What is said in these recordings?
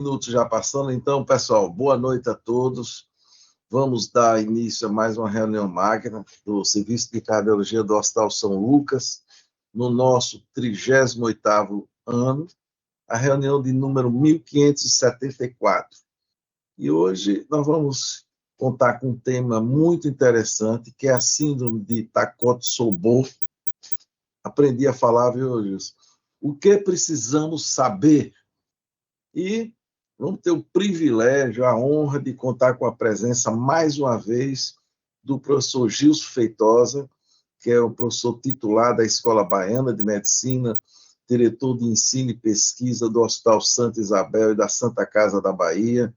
Minutos já passando, então, pessoal, boa noite a todos. Vamos dar início a mais uma reunião magna do Serviço de Cardiologia do Hospital São Lucas, no nosso 38º ano, a reunião de número 1574. E hoje nós vamos contar com um tema muito interessante, que é a síndrome de Takotsubo. Aprendi a falar, viu, Gilson? O que precisamos saber? E vamos ter o privilégio, a honra de contar com a presença, mais uma vez, do professor Gilson Feitosa, que é o professor titular da Escola Baiana de Medicina, diretor de ensino e pesquisa do Hospital Santa Isabel e da Santa Casa da Bahia,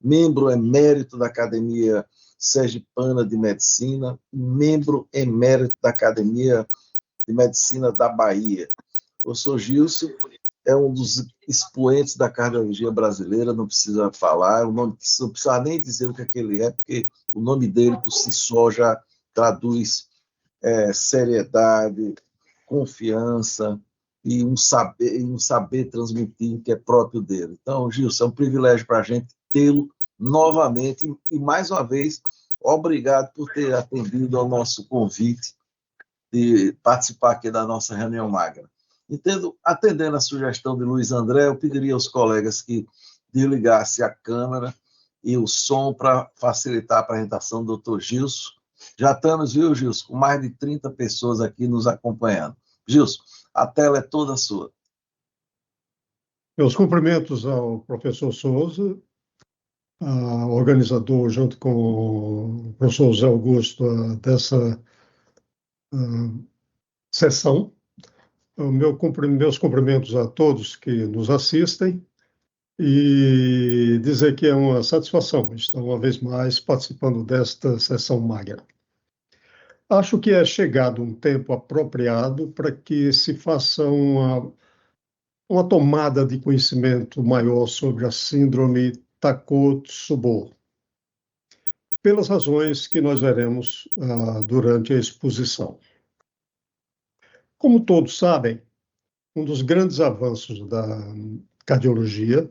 membro emérito da Academia Sergipana de Medicina, membro emérito da Academia de Medicina da Bahia. O professor Gilson é um dos expoentes da cardiologia brasileira, não precisa falar, o nome, não precisa nem dizer o que ele é, porque o nome dele, por si só, já traduz seriedade, confiança e um saber transmitir que é próprio dele. Então, Gilson, é um privilégio para a gente tê-lo novamente e, mais uma vez, obrigado por ter atendido ao nosso convite de participar aqui da nossa reunião magna. Atendendo a sugestão de Luiz André, eu pediria aos colegas que desligassem a câmera e o som para facilitar a apresentação do Dr. Gilson. Já estamos, viu, Gilson, com mais de 30 pessoas aqui nos acompanhando. Gilson, a tela é toda sua. Meus cumprimentos ao professor Souza, organizador, junto com o professor José Augusto, dessa sessão. Meus cumprimentos a todos que nos assistem e dizer que é uma satisfação estar uma vez mais participando desta sessão magna. Acho que é chegado um tempo apropriado para que se faça uma tomada de conhecimento maior sobre a síndrome Takotsubo, pelas razões que nós veremos durante a exposição. Como todos sabem, um dos grandes avanços da cardiologia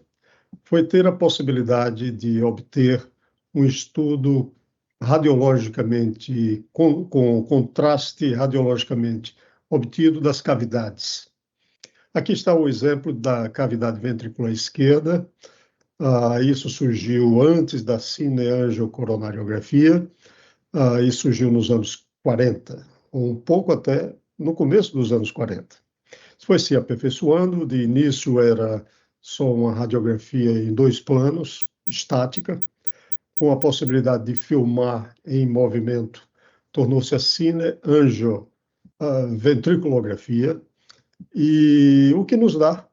foi ter a possibilidade de obter um estudo radiologicamente, com contraste radiologicamente obtido das cavidades. Aqui está o exemplo da cavidade ventricular esquerda. Isso surgiu antes da cineangiocoronariografia e surgiu nos anos 40, um pouco até no começo dos anos 40. Foi se aperfeiçoando, de início era só uma radiografia em 2 planos, estática, com a possibilidade de filmar em movimento, tornou-se a cineangioventriculografia, e o que nos dá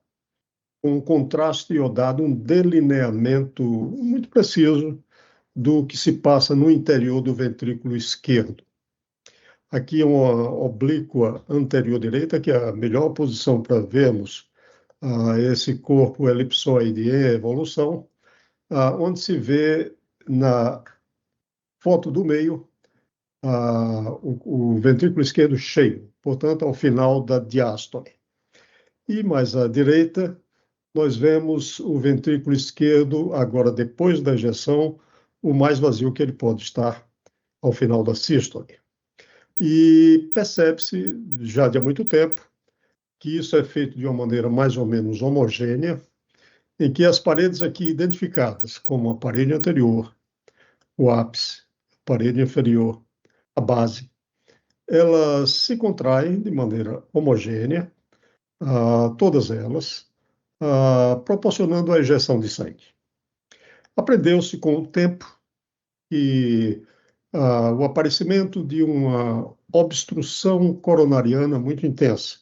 um contraste iodado, um delineamento muito preciso do que se passa no interior do ventrículo esquerdo. Aqui uma oblíqua anterior direita, que é a melhor posição para vermos esse corpo elipsoide em evolução, onde se vê na foto do meio o ventrículo esquerdo cheio, portanto, ao final da diástole. E mais à direita, nós vemos o ventrículo esquerdo, agora depois da ejeção, o mais vazio que ele pode estar ao final da sístole. E percebe-se, já de há muito tempo, que isso é feito de uma maneira mais ou menos homogênea, em que as paredes aqui identificadas como a parede anterior, o ápice, a parede inferior, a base, elas se contraem de maneira homogênea, todas elas, proporcionando a ejeção de sangue. Aprendeu-se com o tempo que o aparecimento de uma obstrução coronariana muito intensa,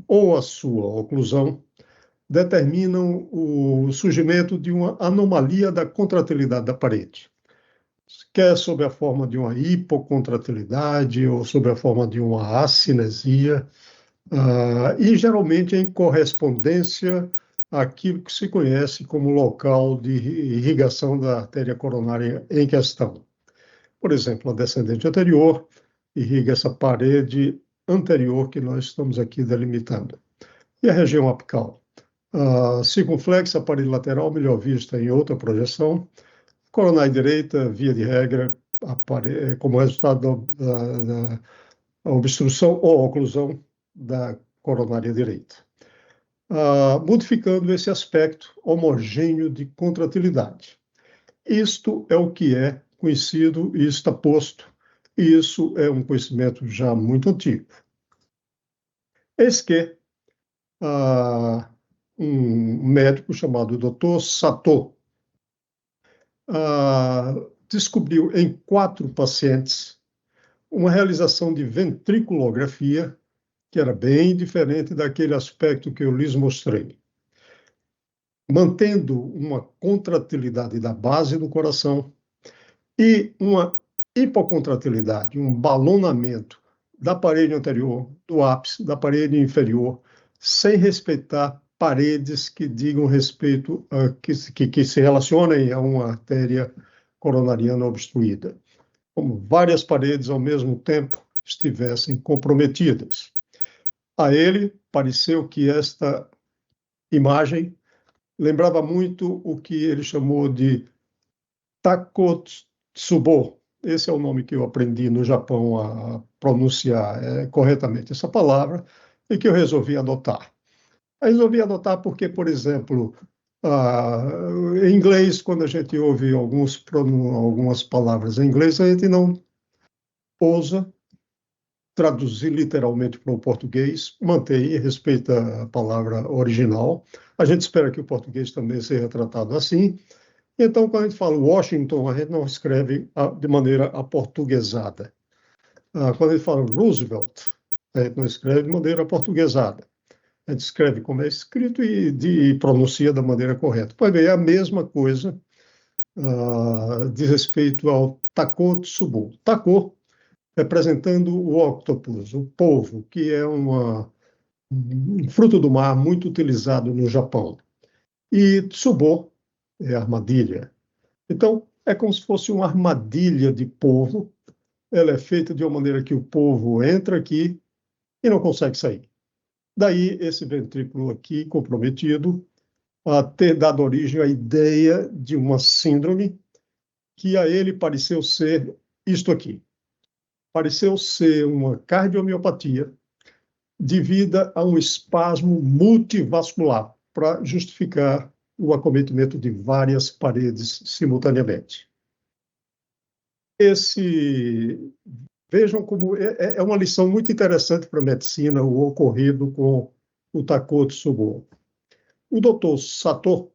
ou a sua oclusão, determinam o surgimento de uma anomalia da contratilidade da parede, quer sob a forma de uma hipocontratilidade ou sob a forma de uma acinesia, e geralmente em correspondência àquilo que se conhece como local de irrigação da artéria coronária em questão. Por exemplo, a descendente anterior irriga essa parede anterior que nós estamos aqui delimitando. E a região apical A circunflexa, aparelho lateral, melhor vista em outra projeção. Coronária direita, via de regra, como resultado da obstrução ou oclusão da coronária direita. Modificando esse aspecto homogêneo de contratilidade. Isto é o que é conhecido e está posto, e isso é um conhecimento já muito antigo. Eis que um médico chamado Dr. Sato descobriu em 4 pacientes uma realização de ventriculografia que era bem diferente daquele aspecto que eu lhes mostrei. Mantendo uma contratilidade da base do coração e uma hipocontratilidade, um balonamento da parede anterior, do ápice, da parede inferior, sem respeitar paredes que digam respeito, que se relacionem a uma artéria coronariana obstruída, como várias paredes ao mesmo tempo estivessem comprometidas. A ele pareceu que esta imagem lembrava muito o que ele chamou de Takotsubo. Esse é o nome que eu aprendi no Japão a pronunciar corretamente essa palavra e que eu resolvi adotar. Eu resolvi adotar porque, por exemplo, em inglês, quando a gente ouve algumas palavras em inglês, a gente não ousa traduzir literalmente para o português, mantém e respeita a palavra original. A gente espera que o português também seja tratado assim. Então, quando a gente fala Washington, a gente não escreve de maneira aportuguesada. Quando a gente fala Roosevelt, a gente não escreve de maneira aportuguesada. A gente escreve como é escrito e pronuncia da maneira correta. Pois bem, é a mesma coisa de respeito ao Takotsubo. Tako, representando o octopus, o polvo, que é um fruto do mar muito utilizado no Japão. E tsubo é armadilha. Então, é como se fosse uma armadilha de polvo. Ela é feita de uma maneira que o polvo entra aqui e não consegue sair. Daí, esse ventrículo aqui comprometido a ter dado origem à ideia de uma síndrome que a ele pareceu ser isto aqui. Pareceu ser uma cardiomiopatia devida a um espasmo multivascular para justificar o acometimento de várias paredes simultaneamente. Vejam como é uma lição muito interessante para a medicina o ocorrido com o Takotsubo. O Dr. Sato,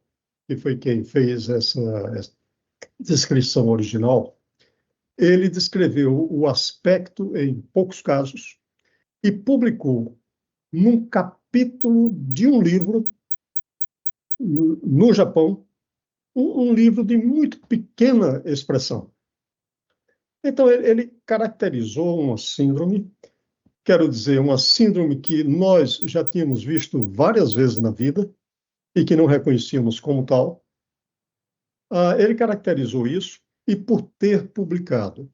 que foi quem fez essa descrição original, ele descreveu o aspecto em poucos casos e publicou num capítulo de um livro no Japão, um livro de muito pequena expressão. Então, ele caracterizou uma síndrome, quero dizer, uma síndrome que nós já tínhamos visto várias vezes na vida e que não reconhecíamos como tal. Ele caracterizou isso e por ter publicado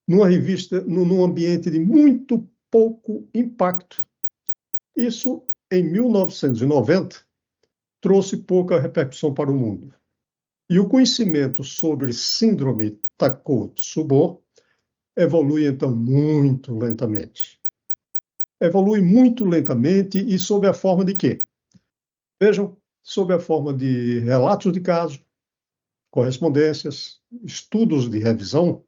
numa revista, num ambiente de muito pouco impacto. Isso, em 1990, trouxe pouca repercussão para o mundo. E o conhecimento sobre síndrome Takotsubo evolui, então, muito lentamente. Evolui muito lentamente e sob a forma de quê? Vejam, sob a forma de relatos de caso, correspondências, estudos de revisão,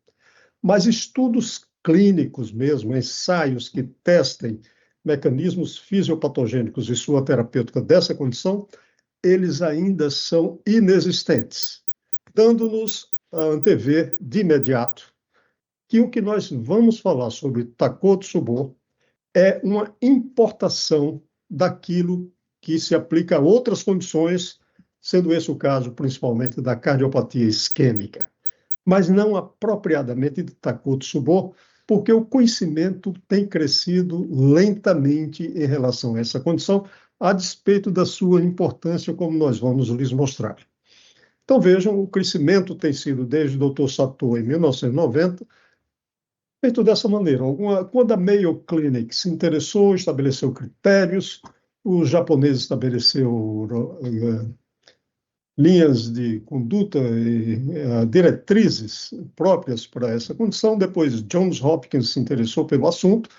mas estudos clínicos mesmo, ensaios que testem mecanismos fisiopatogênicos e sua terapêutica dessa condição, eles ainda são inexistentes, dando-nos a antever de imediato que o que nós vamos falar sobre Takotsubo é uma importação daquilo que se aplica a outras condições, sendo esse o caso principalmente da cardiopatia isquêmica, mas não apropriadamente de Takotsubo, porque o conhecimento tem crescido lentamente em relação a essa condição, a despeito da sua importância, como nós vamos lhes mostrar. Então, vejam, o crescimento tem sido, desde o Dr. Sato, em 1990, feito dessa maneira. Quando a Mayo Clinic se interessou, estabeleceu critérios, os japoneses estabeleceram linhas de conduta e diretrizes próprias para essa condição. Depois, Johns Hopkins se interessou pelo assunto,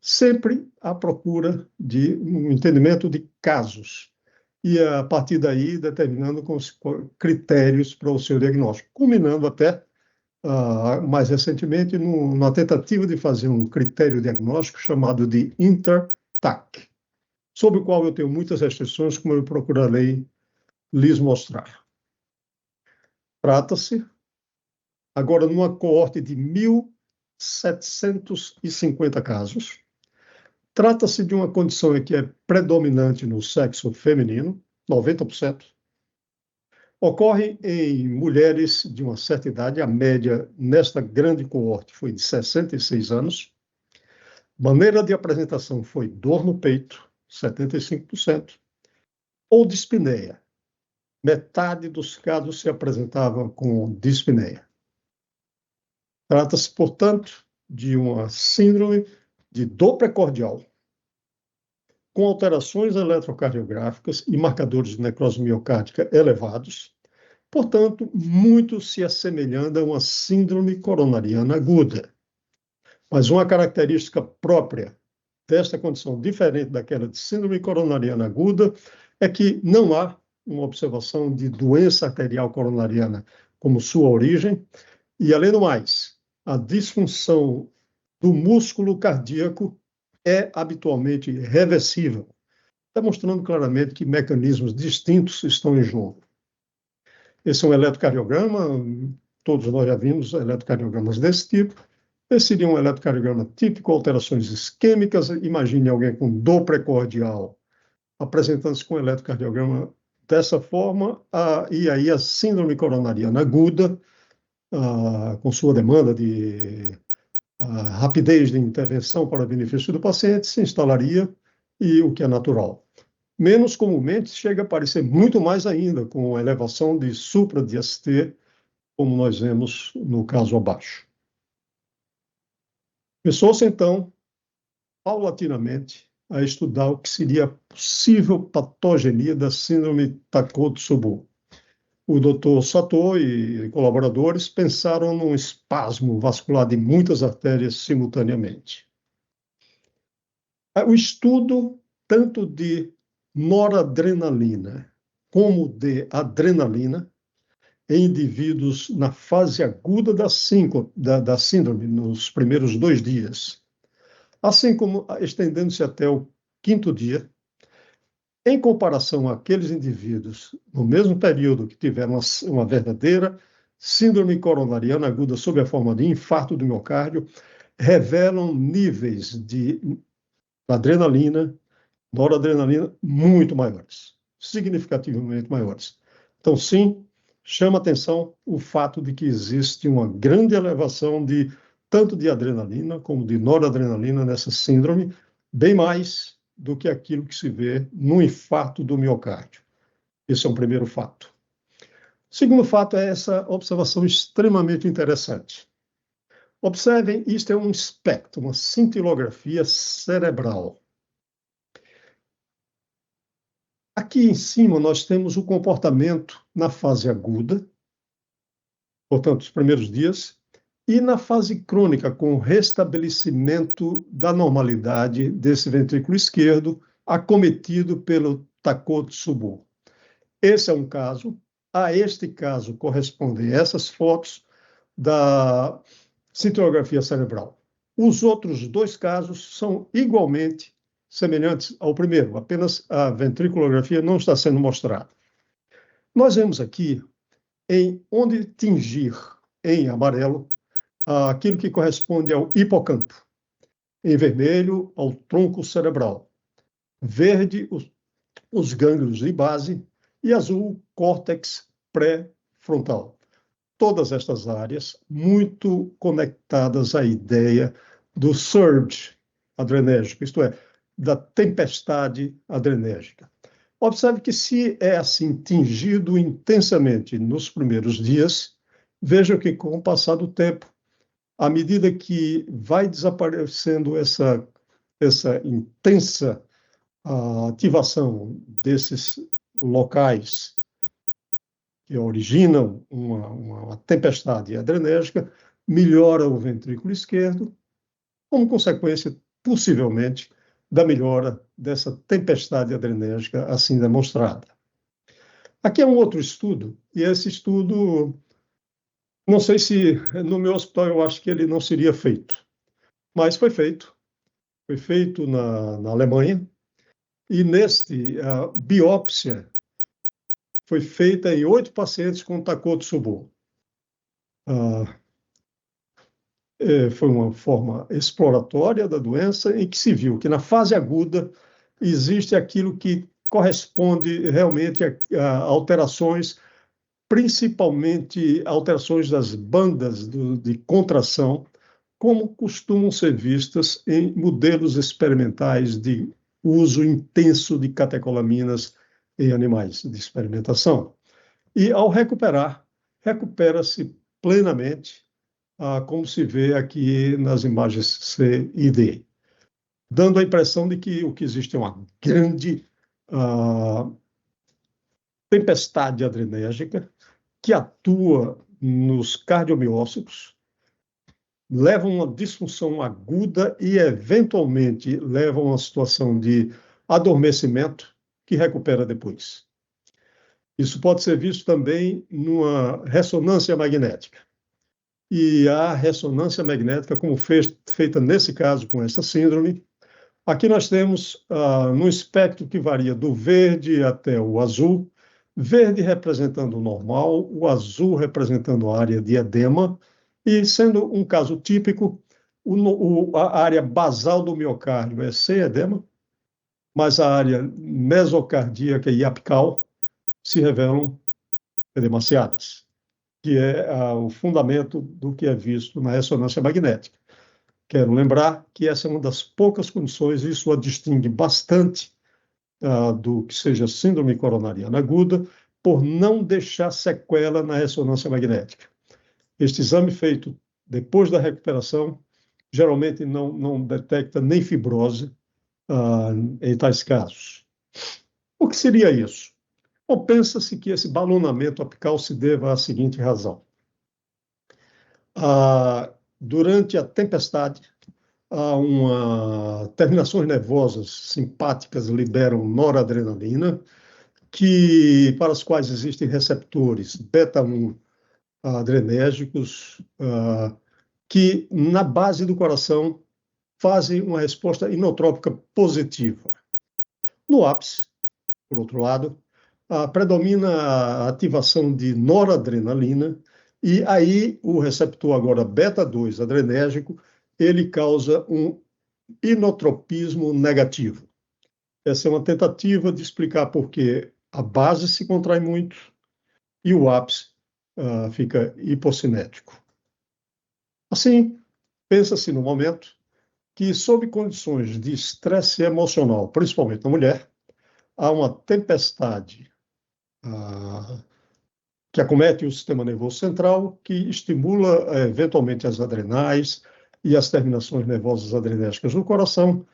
sempre à procura de um entendimento de casos. E, a partir daí, determinando com os critérios para o seu diagnóstico, culminando até, mais recentemente, na tentativa de fazer um critério diagnóstico chamado de INTER-TAC, sobre o qual eu tenho muitas restrições, como eu procurarei lhes mostrar. Trata-se, agora, numa coorte de 1.750 casos, trata-se de uma condição que é predominante no sexo feminino, 90%. Ocorre em mulheres de uma certa idade, a média nesta grande coorte foi de 66 anos. Maneira de apresentação foi dor no peito, 75%, ou dispneia. Metade dos casos se apresentava com dispneia. Trata-se, portanto, de uma síndrome de dor precordial, com alterações eletrocardiográficas e marcadores de necrose miocárdica elevados, portanto, muito se assemelhando a uma síndrome coronariana aguda. Mas uma característica própria desta condição, diferente daquela de síndrome coronariana aguda, é que não há uma observação de doença arterial coronariana como sua origem, e, além do mais, a disfunção do músculo cardíaco é habitualmente reversível, demonstrando claramente que mecanismos distintos estão em jogo. Esse é um eletrocardiograma, todos nós já vimos eletrocardiogramas desse tipo. Esse seria um eletrocardiograma típico, alterações isquêmicas. Imagine alguém com dor precordial apresentando-se com eletrocardiograma dessa forma, e aí a síndrome coronariana aguda, com sua demanda de rapidez de intervenção para benefício do paciente, se instalaria, e o que é natural. Menos comumente, chega a aparecer muito mais ainda, com elevação de supra-DST, como nós vemos no caso abaixo. Começou-se, então, paulatinamente, a estudar o que seria a possível patogenia da síndrome Takotsubo. O Dr. Sato e colaboradores pensaram num espasmo vascular de muitas artérias simultaneamente. O estudo tanto de noradrenalina como de adrenalina em indivíduos na fase aguda da síndrome, nos primeiros 2 dias, assim como estendendo-se até o 5º dia, em comparação àqueles indivíduos no mesmo período que tiveram uma verdadeira síndrome coronariana aguda sob a forma de infarto do miocárdio, revelam níveis de adrenalina, noradrenalina muito maiores, significativamente maiores. Então, sim, chama atenção o fato de que existe uma grande elevação tanto de adrenalina como de noradrenalina nessa síndrome, bem mais do que aquilo que se vê no infarto do miocárdio. Esse é um primeiro fato. O segundo fato é essa observação extremamente interessante. Observem, isto é um espectro, uma cintilografia cerebral. Aqui em cima nós temos o comportamento na fase aguda, portanto, os primeiros dias, e na fase crônica, com o restabelecimento da normalidade desse ventrículo esquerdo, acometido pelo Takotsubo. Esse é um caso. A este caso correspondem essas fotos da cintilografia cerebral. Os outros 2 casos são igualmente semelhantes ao primeiro, apenas a ventriculografia não está sendo mostrada. Nós vemos aqui onde tingir em amarelo aquilo que corresponde ao hipocampo, em vermelho ao tronco cerebral, verde os gânglios de base e azul córtex pré-frontal. Todas estas áreas muito conectadas à ideia do surge adrenérgico, isto é, da tempestade adrenérgica. Observe que se é assim tingido intensamente nos primeiros dias, veja que com o passar do tempo, à medida que vai desaparecendo essa intensa a ativação desses locais que originam uma tempestade adrenérgica melhora o ventrículo esquerdo, como consequência, possivelmente, da melhora dessa tempestade adrenérgica assim demonstrada. Aqui é um outro estudo, e esse estudo, não sei se no meu hospital eu acho que ele não seria feito, mas foi feito. Foi feito na Alemanha, e a biópsia foi feita em 8 pacientes com Takotsubo. Foi uma forma exploratória da doença em que se viu que na fase aguda existe aquilo que corresponde realmente a alterações, principalmente alterações das bandas de contração, como costumam ser vistas em modelos experimentais de uso intenso de catecolaminas em animais de experimentação. E, ao recuperar, recupera-se plenamente, como se vê aqui nas imagens C e D, dando a impressão de que o que existe é uma grande tempestade adrenérgica que atua nos cardiomiócitos, leva a uma disfunção aguda e, eventualmente, leva a uma situação de adormecimento que recupera depois. Isso pode ser visto também numa ressonância magnética. E a ressonância magnética, como feita nesse caso com essa síndrome, aqui nós temos num espectro que varia do verde até o azul, verde representando o normal, o azul representando a área de edema, e sendo um caso típico, a área basal do miocárdio é sem edema, mas a área mesocardíaca e apical se revelam edemaciadas, que é o fundamento do que é visto na ressonância magnética. Quero lembrar que essa é uma das poucas condições, e isso a distingue bastante do que seja síndrome coronariana aguda, por não deixar sequela na ressonância magnética. Este exame feito depois da recuperação geralmente não detecta nem fibrose em tais casos. O que seria isso? Bom, pensa-se que esse balonamento apical se deva à seguinte razão. Durante a tempestade, terminações nervosas simpáticas liberam noradrenalina, para as quais existem receptores beta-1 adrenérgicos, que na base do coração fazem uma resposta inotrópica positiva. No ápice, por outro lado, predomina a ativação de noradrenalina, e aí o receptor agora beta-2 adrenérgico, ele causa um inotropismo negativo. Essa é uma tentativa de explicar por que a base se contrai muito e o ápice fica hipocinético. Assim, pensa-se no momento que, sob condições de estresse emocional, principalmente na mulher, há uma tempestade que acomete o sistema nervoso central, que estimula eventualmente as adrenais e as terminações nervosas adrenérgicas no coração,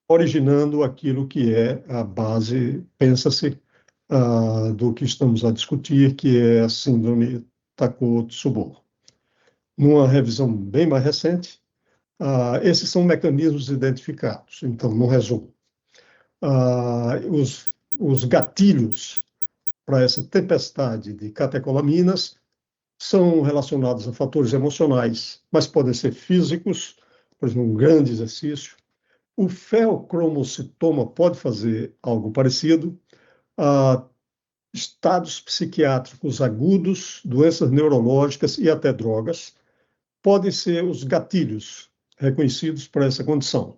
originando aquilo que é a base, pensa-se, do que estamos a discutir, que é a síndrome Takotsubo. Numa revisão bem mais recente, esses são mecanismos identificados. Então, no resumo, os gatilhos para essa tempestade de catecolaminas são relacionados a fatores emocionais, mas podem ser físicos, por exemplo, um grande exercício. O feocromocitoma pode fazer algo parecido. Estados psiquiátricos agudos, doenças neurológicas e até drogas podem ser os gatilhos reconhecidos para essa condição.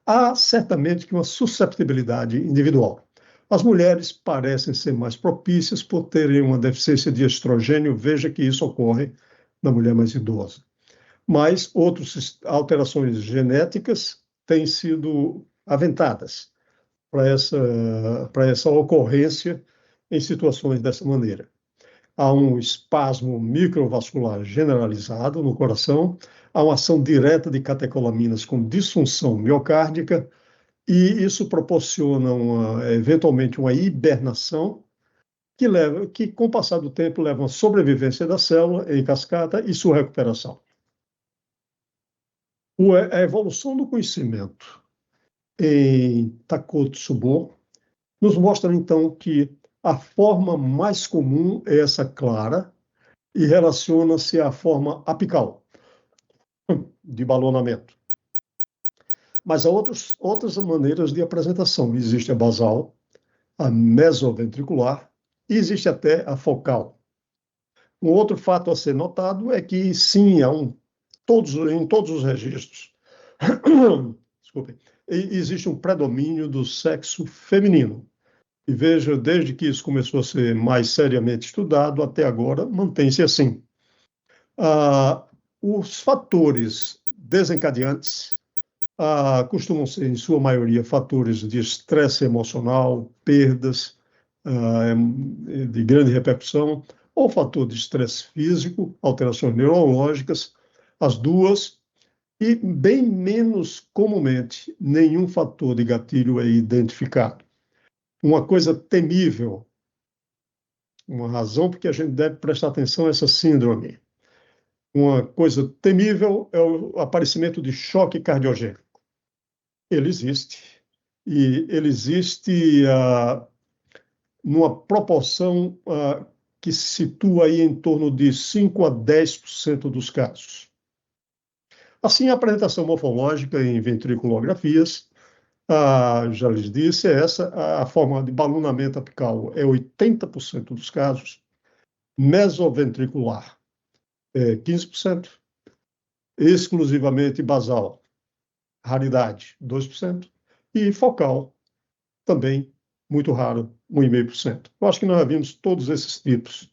Há certamente que uma susceptibilidade individual. As mulheres parecem ser mais propícias por terem uma deficiência de estrogênio, veja que isso ocorre na mulher mais idosa. Mas outras alterações genéticas têm sido aventadas para essa ocorrência em situações dessa maneira. Há um espasmo microvascular generalizado no coração, há uma ação direta de catecolaminas com disfunção miocárdica e isso proporciona, eventualmente, uma hibernação que, com o passar do tempo, leva a uma sobrevivência da célula em cascata e sua recuperação. A evolução do conhecimento em Takotsubo nos mostra, então, que a forma mais comum é essa clara e relaciona-se à forma apical, de balonamento. Mas há outras maneiras de apresentação. Existe a basal, a mesoventricular e existe até a focal. Um outro fato a ser notado é que, sim, em todos os registros, desculpem, existe um predomínio do sexo feminino. E veja, desde que isso começou a ser mais seriamente estudado, até agora, mantém-se assim. Os fatores desencadeantes costumam ser, em sua maioria, fatores de estresse emocional, perdas de grande repercussão, ou fator de estresse físico, alterações neurológicas, as duas, e bem menos comumente, nenhum fator de gatilho é identificado. Uma coisa temível, uma razão porque a gente deve prestar atenção a essa síndrome. Uma coisa temível é o aparecimento de choque cardiogênico. Ele existe, e ele existe numa proporção que se situa aí em torno de 5 a 10% dos casos. Assim, a apresentação morfológica em ventriculografias, já lhes disse, é essa, a forma de balonamento apical é 80% dos casos, mesoventricular é 15%, exclusivamente basal, raridade, 2%, e focal, também muito raro, 1,5%. Eu acho que nós já vimos todos esses tipos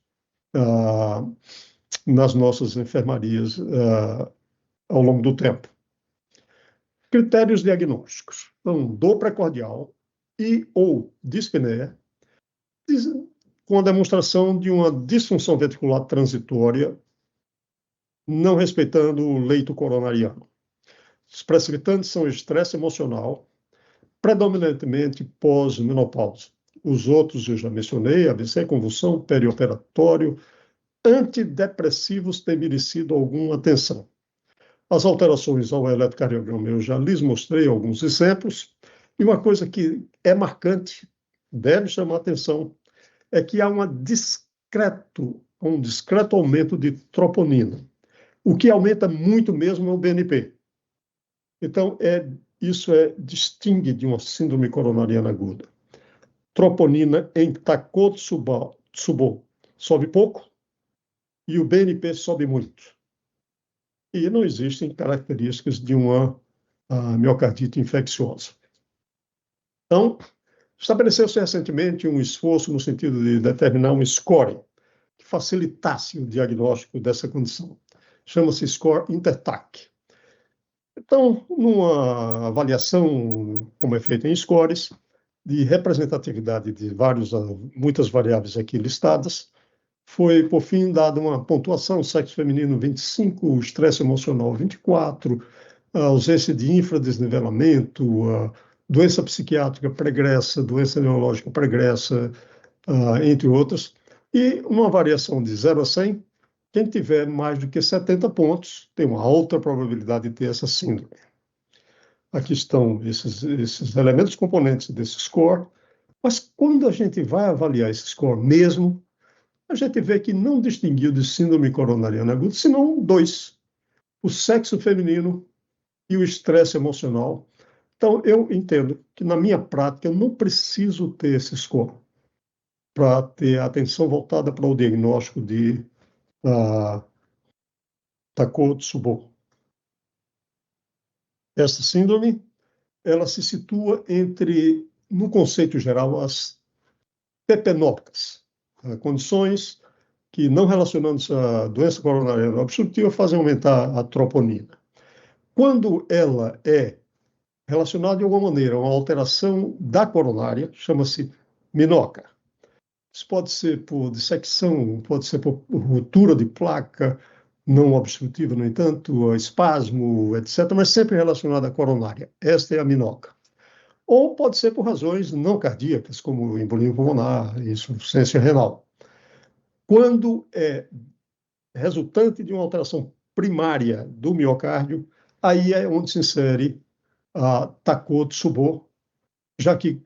nas nossas enfermarias ao longo do tempo. Critérios diagnósticos. Então, dor precordial e ou dispneia, com a demonstração de uma disfunção ventricular transitória, não respeitando o leito coronariano. Os precipitantes são estresse emocional, predominantemente pós-menopausa. Os outros eu já mencionei, AVC, convulsão, perioperatório, antidepressivos têm merecido alguma atenção. As alterações ao eletrocardiograma eu já lhes mostrei alguns exemplos, e uma coisa que é marcante, deve chamar atenção, é que há um discreto aumento de troponina. O que aumenta muito mesmo é o BNP. Então, isso distingue de uma síndrome coronariana aguda. Troponina em Takotsubo sobe pouco e o BNP sobe muito. E não existem características de uma miocardite infecciosa. Então, estabeleceu-se recentemente um esforço no sentido de determinar um score que facilitasse o diagnóstico dessa condição. Chama-se score Intertac. Então, numa avaliação, como é feita em scores, de representatividade de muitas variáveis aqui listadas, foi, por fim, dada uma pontuação: sexo feminino 25, estresse emocional 24, a ausência de infradesnivelamento, doença psiquiátrica pregressa, doença neurológica pregressa, entre outras, e uma variação de 0 a 100. Quem tiver mais do que 70 pontos tem uma alta probabilidade de ter essa síndrome. Aqui estão esses elementos componentes desse score, mas quando a gente vai avaliar esse score mesmo, a gente vê que não distinguiu de síndrome coronariana aguda, senão dois: o sexo feminino e o estresse emocional. Então, eu entendo que, na minha prática, eu não preciso ter esse score para ter a atenção voltada para o diagnóstico de Takotsubo. Esta síndrome, ela se situa no conceito geral, as pepenocas, condições que, não relacionando-se à doença coronariana obstrutiva, fazem aumentar a troponina. Quando ela é relacionada de alguma maneira a uma alteração da coronária, chama-se minoca. Isso pode ser por dissecção, pode ser por ruptura de placa não obstrutiva, no entanto, espasmo, etc., mas sempre relacionada à coronária. Esta é a minoca. ou pode ser por razões não cardíacas, como embolia pulmonar e insuficiência renal. Quando é resultante de uma alteração primária do miocárdio, aí é onde se insere a Takotsubo, já que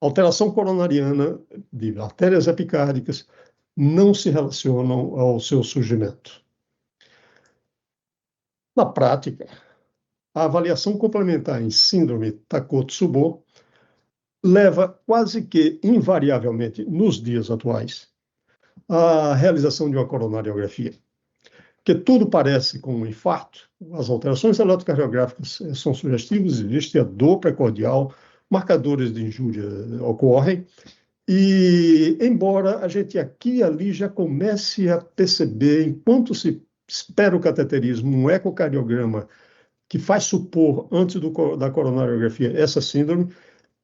alteração coronariana de artérias epicárdicas não se relacionam ao seu surgimento. Na prática, a avaliação complementar em síndrome Takotsubo leva quase que invariavelmente, nos dias atuais, à realização de uma coronariografia. Porque tudo parece com um infarto, as alterações eletrocardiográficas são sugestivas, existe a dor precordial, marcadores de injúria ocorrem, e embora a gente aqui e ali já comece a perceber, enquanto se espera o cateterismo, um ecocardiograma que faz supor, antes da coronariografia, essa síndrome,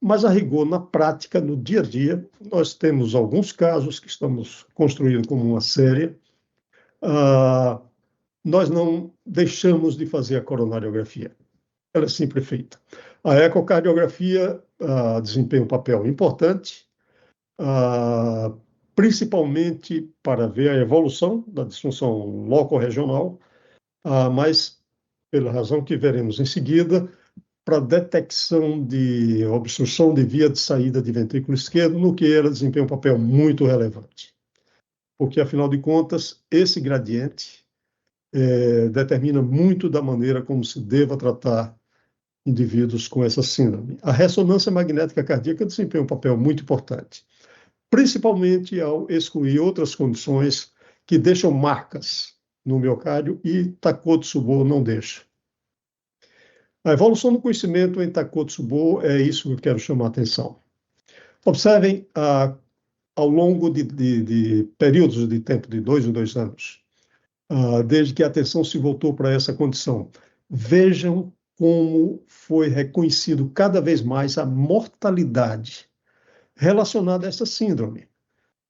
mas a rigor, na prática, no dia a dia, nós temos alguns casos que estamos construindo como uma série. Nós não deixamos de fazer a coronariografia. Ela é sempre feita. A ecocardiografia desempenha um papel importante, principalmente para ver a evolução da disfunção loco-regional, mas, pela razão que veremos em seguida, para detecção de obstrução de via de saída de ventrículo esquerdo, no que ela desempenha um papel muito relevante. Porque, afinal de contas, esse gradiente determina muito da maneira como se deva tratar indivíduos com essa síndrome. A ressonância magnética cardíaca desempenha um papel muito importante, principalmente ao excluir outras condições que deixam marcas no miocárdio e Takotsubo não deixa. A evolução do conhecimento em Takotsubo é isso que eu quero chamar a atenção. Observem, ao longo de períodos de tempo de 2 em 2 anos, desde que a atenção se voltou para essa condição, vejam como foi reconhecido cada vez mais a mortalidade relacionada a essa síndrome.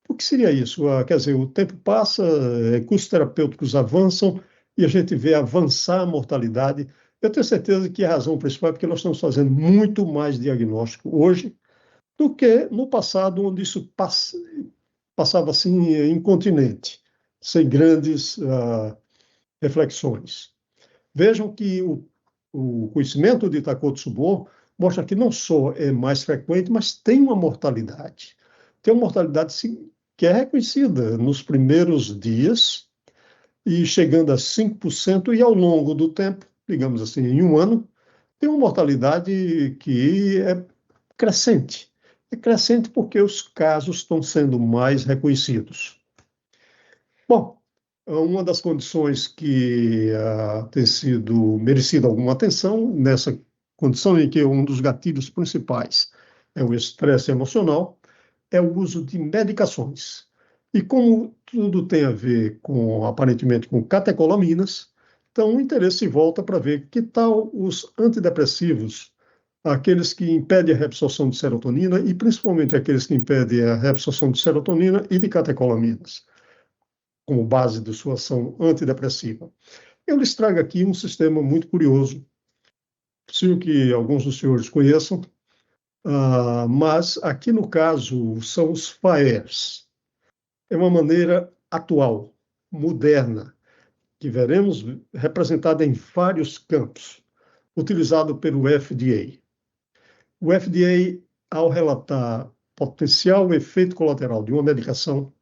O que seria isso? Quer dizer, o tempo passa, custos terapêuticos avançam e a gente vê avançar a mortalidade. Eu tenho certeza que a razão principal é porque nós estamos fazendo muito mais diagnóstico hoje do que no passado, onde isso passava assim incontinente, sem grandes reflexões. Vejam que o conhecimento de Takotsubo mostra que não só é mais frequente, mas tem uma mortalidade. Tem uma mortalidade que é reconhecida nos primeiros dias e chegando a 5%, e ao longo do tempo, digamos assim, em um ano, tem uma mortalidade que é crescente. É crescente porque os casos estão sendo mais reconhecidos. Bom, uma das condições que tem sido merecida alguma atenção, nessa condição em que um dos gatilhos principais é o estresse emocional, é o uso de medicações. E como tudo tem a ver aparentemente, com catecolaminas, então o interesse volta para ver que tal os antidepressivos, aqueles que impedem a reabsorção de serotonina e principalmente aqueles que impedem a reabsorção de serotonina e de catecolaminas, como base de sua ação antidepressiva. Eu lhes trago aqui um sistema muito curioso, possível que alguns dos senhores conheçam, mas aqui no caso são os FAERS. É uma maneira atual, moderna, que veremos representada em vários campos, utilizado pelo FDA. O FDA, ao relatar potencial efeito colateral de uma medicação,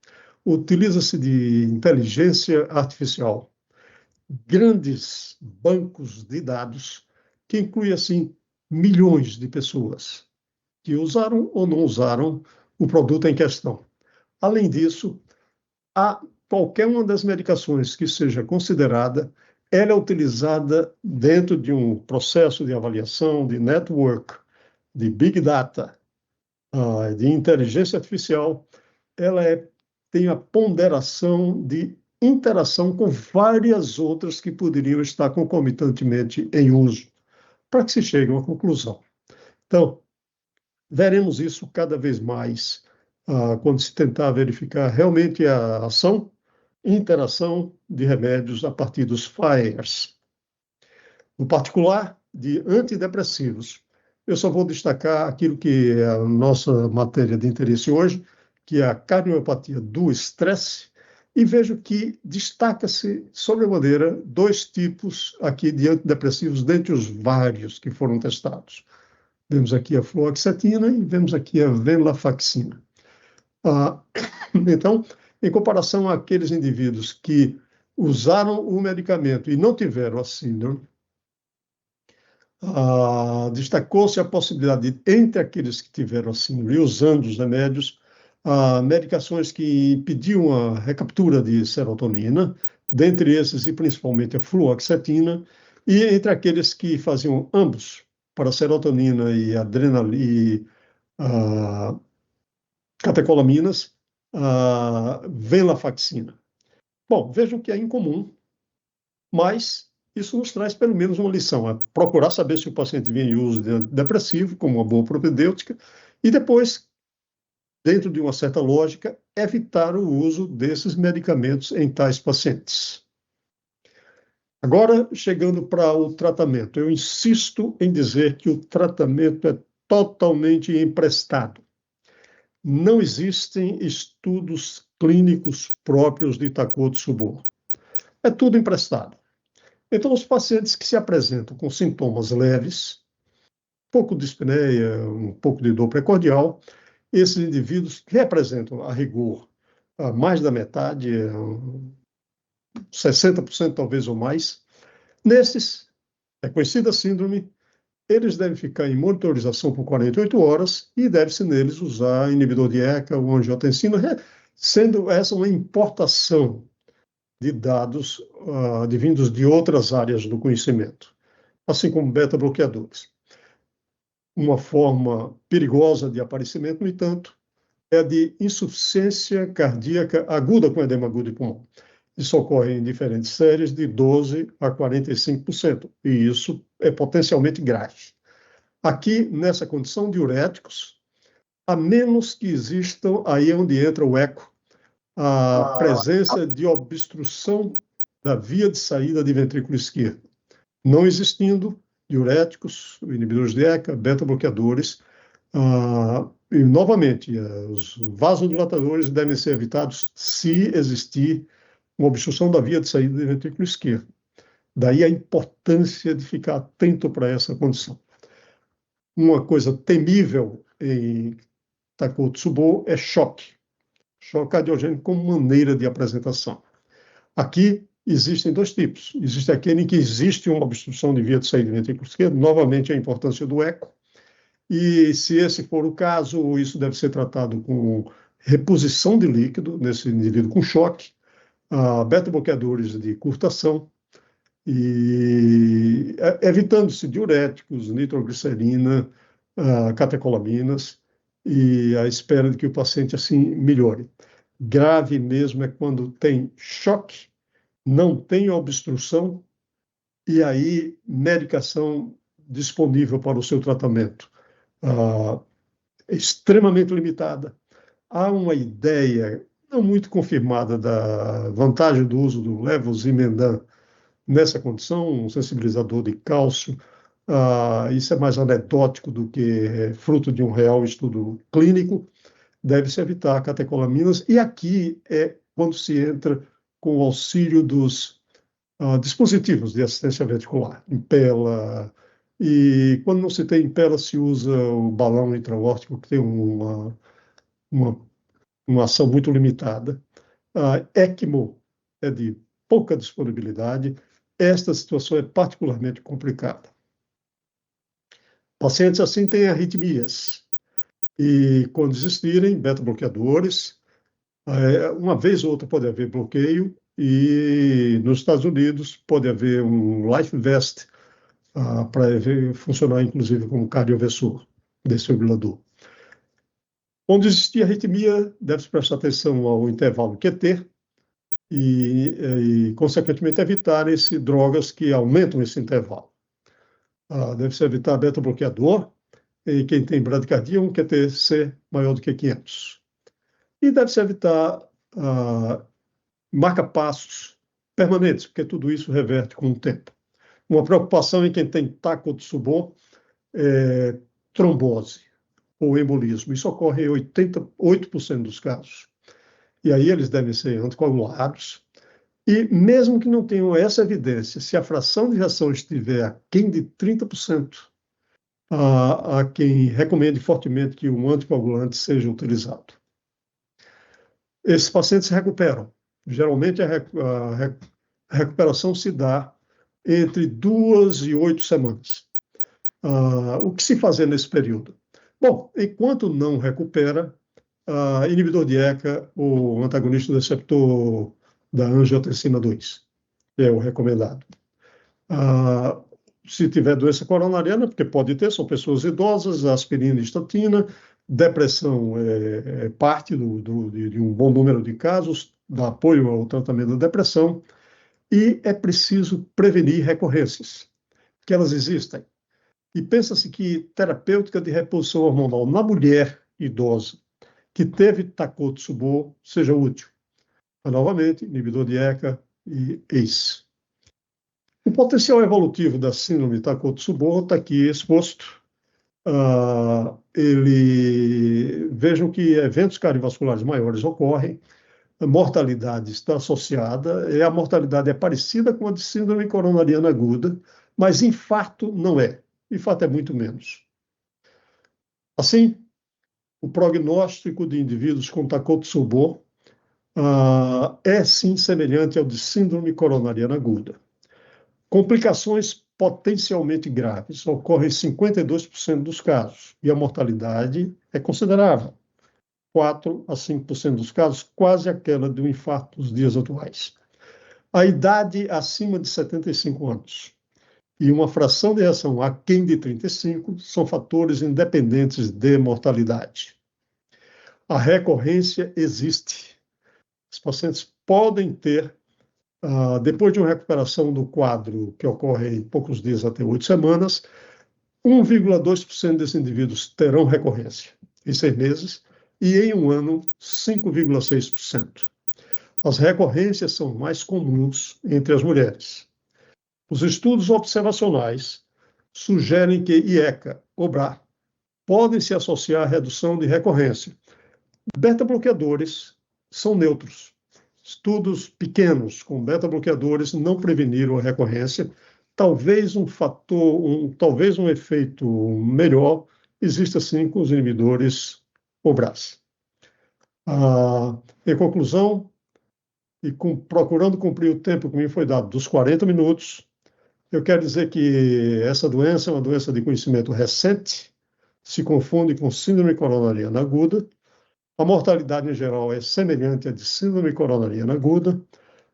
utiliza-se de inteligência artificial, grandes bancos de dados, que inclui, assim, milhões de pessoas que usaram ou não usaram o produto em questão. Além disso, qualquer uma das medicações que seja considerada, ela é utilizada dentro de um processo de avaliação, de network, de big data, de inteligência artificial. Ela tem a ponderação de interação com várias outras que poderiam estar concomitantemente em uso, para que se chegue a uma conclusão. Então, veremos isso cada vez mais quando se tentar verificar realmente a ação e interação de remédios a partir dos FAERS. No particular, de antidepressivos, eu só vou destacar aquilo que é a nossa matéria de interesse hoje, que é a cardiopatia do estresse, e vejo que destaca-se, sobremaneira, 2 tipos aqui de antidepressivos, dentre os vários que foram testados. Vemos aqui a fluoxetina e vemos aqui a venlafaxina. Então, em comparação àqueles indivíduos que usaram o medicamento e não tiveram a síndrome, destacou-se a possibilidade de, entre aqueles que tiveram a síndrome e usando os remédios, medicações que impediam a recaptura de serotonina, dentre esses e principalmente a fluoxetina, e entre aqueles que faziam ambos, para serotonina e adrenalina e catecolaminas, venlafaxina. Bom, vejam que é incomum, mas isso nos traz pelo menos uma lição, é procurar saber se o paciente vem em uso de antidepressivo, como uma boa propedêutica, e depois, dentro de uma certa lógica, evitar o uso desses medicamentos em tais pacientes. Agora, chegando para o tratamento, eu insisto em dizer que o tratamento é totalmente emprestado. Não existem estudos clínicos próprios de Takotsubo. É tudo emprestado. Então, os pacientes que se apresentam com sintomas leves, um pouco de dispneia, um pouco de dor precordial, esses indivíduos representam, a rigor, mais da metade, 60% talvez ou mais. Nesses, é conhecida a síndrome, eles devem ficar em monitorização por 48 horas e deve-se neles usar inibidor de ECA ou angiotensina, sendo essa uma importação de dados advindos de outras áreas do conhecimento, assim como beta-bloqueadores. Uma forma perigosa de aparecimento, no entanto, é a de insuficiência cardíaca aguda com edema agudo de pulmão. Isso ocorre em diferentes séries de 12% a 45%, e isso é potencialmente grave. Aqui, nessa condição, diuréticos, a menos que existam, aí é onde entra o eco, a presença de obstrução da via de saída de ventrículo esquerdo. Não existindo diuréticos, inibidores de ECA, beta-bloqueadores, e, novamente, os vasodilatadores devem ser evitados se existir uma obstrução da via de saída do ventrículo esquerdo. Daí a importância de ficar atento para essa condição. Uma coisa temível em Takotsubo é choque. Choque cardiogênico como maneira de apresentação. Aqui existem 2 tipos. Existe aquele em que existe uma obstrução de via de saída do ventrículo esquerdo, novamente a importância do eco, e se esse for o caso, isso deve ser tratado com reposição de líquido nesse indivíduo com choque, beta-bloqueadores de curta ação, e evitando-se diuréticos, nitroglicerina, catecolaminas, e a espera de que o paciente assim melhore. Grave mesmo é quando tem choque, não tem obstrução, e aí medicação disponível para o seu tratamento extremamente limitada. Há uma ideia não muito confirmada da vantagem do uso do levozimendan nessa condição, um sensibilizador de cálcio. Isso é mais anedótico do que fruto de um real estudo clínico. Deve-se evitar catecolaminas, e aqui é quando se entra com o auxílio dos dispositivos de assistência ventricular, Impella, e quando não se tem Impella, se usa o balão intra-aórtico, que tem uma ação muito limitada. ECMO é de pouca disponibilidade. Esta situação é particularmente complicada. Pacientes assim têm arritmias, e quando existirem beta-bloqueadores, uma vez ou outra pode haver bloqueio, e nos Estados Unidos pode haver um life vest para funcionar, inclusive, como cardioversor, desfibrilador. Quando existir arritmia, deve-se prestar atenção ao intervalo QT e consequentemente, evitar drogas que aumentam esse intervalo. Deve-se evitar beta-bloqueador, e quem tem bradicardia, um QTc maior do que 500. E deve-se evitar marca-passos permanentes, porque tudo isso reverte com o tempo. Uma preocupação em quem tem Takotsubo é trombose ou embolismo. Isso ocorre em 88% dos casos. E aí eles devem ser anticoagulados. E mesmo que não tenham essa evidência, se a fração de reação estiver aquém de 30%, a quem recomende fortemente que um anticoagulante seja utilizado. Esses pacientes se recuperam. Geralmente a recuperação se dá entre 2 e 8 semanas. O que se fazer nesse período? Bom, enquanto não recupera, inibidor de ECA ou antagonista do receptor da angiotensina 2, que é o recomendado. Se tiver doença coronariana, porque pode ter, são pessoas idosas, aspirina e estatina, depressão é parte de um bom número de casos, dá apoio ao tratamento da depressão, e é preciso prevenir recorrências, que elas existem. E pensa-se que terapêutica de reposição hormonal na mulher idosa que teve Takotsubo seja útil. Mas, novamente, inibidor de ECA e ACE. O potencial evolutivo da síndrome Takotsubo está aqui exposto. Vejam que eventos cardiovasculares maiores ocorrem, a mortalidade está associada, e a mortalidade é parecida com a de síndrome coronariana aguda, mas infarto não é. Infarto é muito menos. Assim, o prognóstico de indivíduos com Takotsubo é sim semelhante ao de síndrome coronariana aguda. Complicações potencialmente graves ocorrem em 52% dos casos e a mortalidade é considerável. 4 a 5% dos casos, quase aquela do infarto dos dias atuais. A idade acima de 75 anos e uma fração de reação aquém de 35 são fatores independentes de mortalidade. A recorrência existe. Os pacientes podem ter, depois de uma recuperação do quadro, que ocorre em poucos dias até 8 semanas, 1,2% desses indivíduos terão recorrência em 6 meses e em um ano, 5,6%. As recorrências são mais comuns entre as mulheres. Os estudos observacionais sugerem que IECA ou BRA podem se associar à redução de recorrência. Beta-bloqueadores são neutros. Estudos pequenos com beta-bloqueadores não preveniram a recorrência. Talvez talvez um efeito melhor exista sim com os inibidores ou BRAs. Em conclusão, e procurando cumprir o tempo que me foi dado dos 40 minutos, eu quero dizer que essa doença é uma doença de conhecimento recente, se confunde com síndrome coronariana aguda. A mortalidade em geral é semelhante à de síndrome coronariana aguda.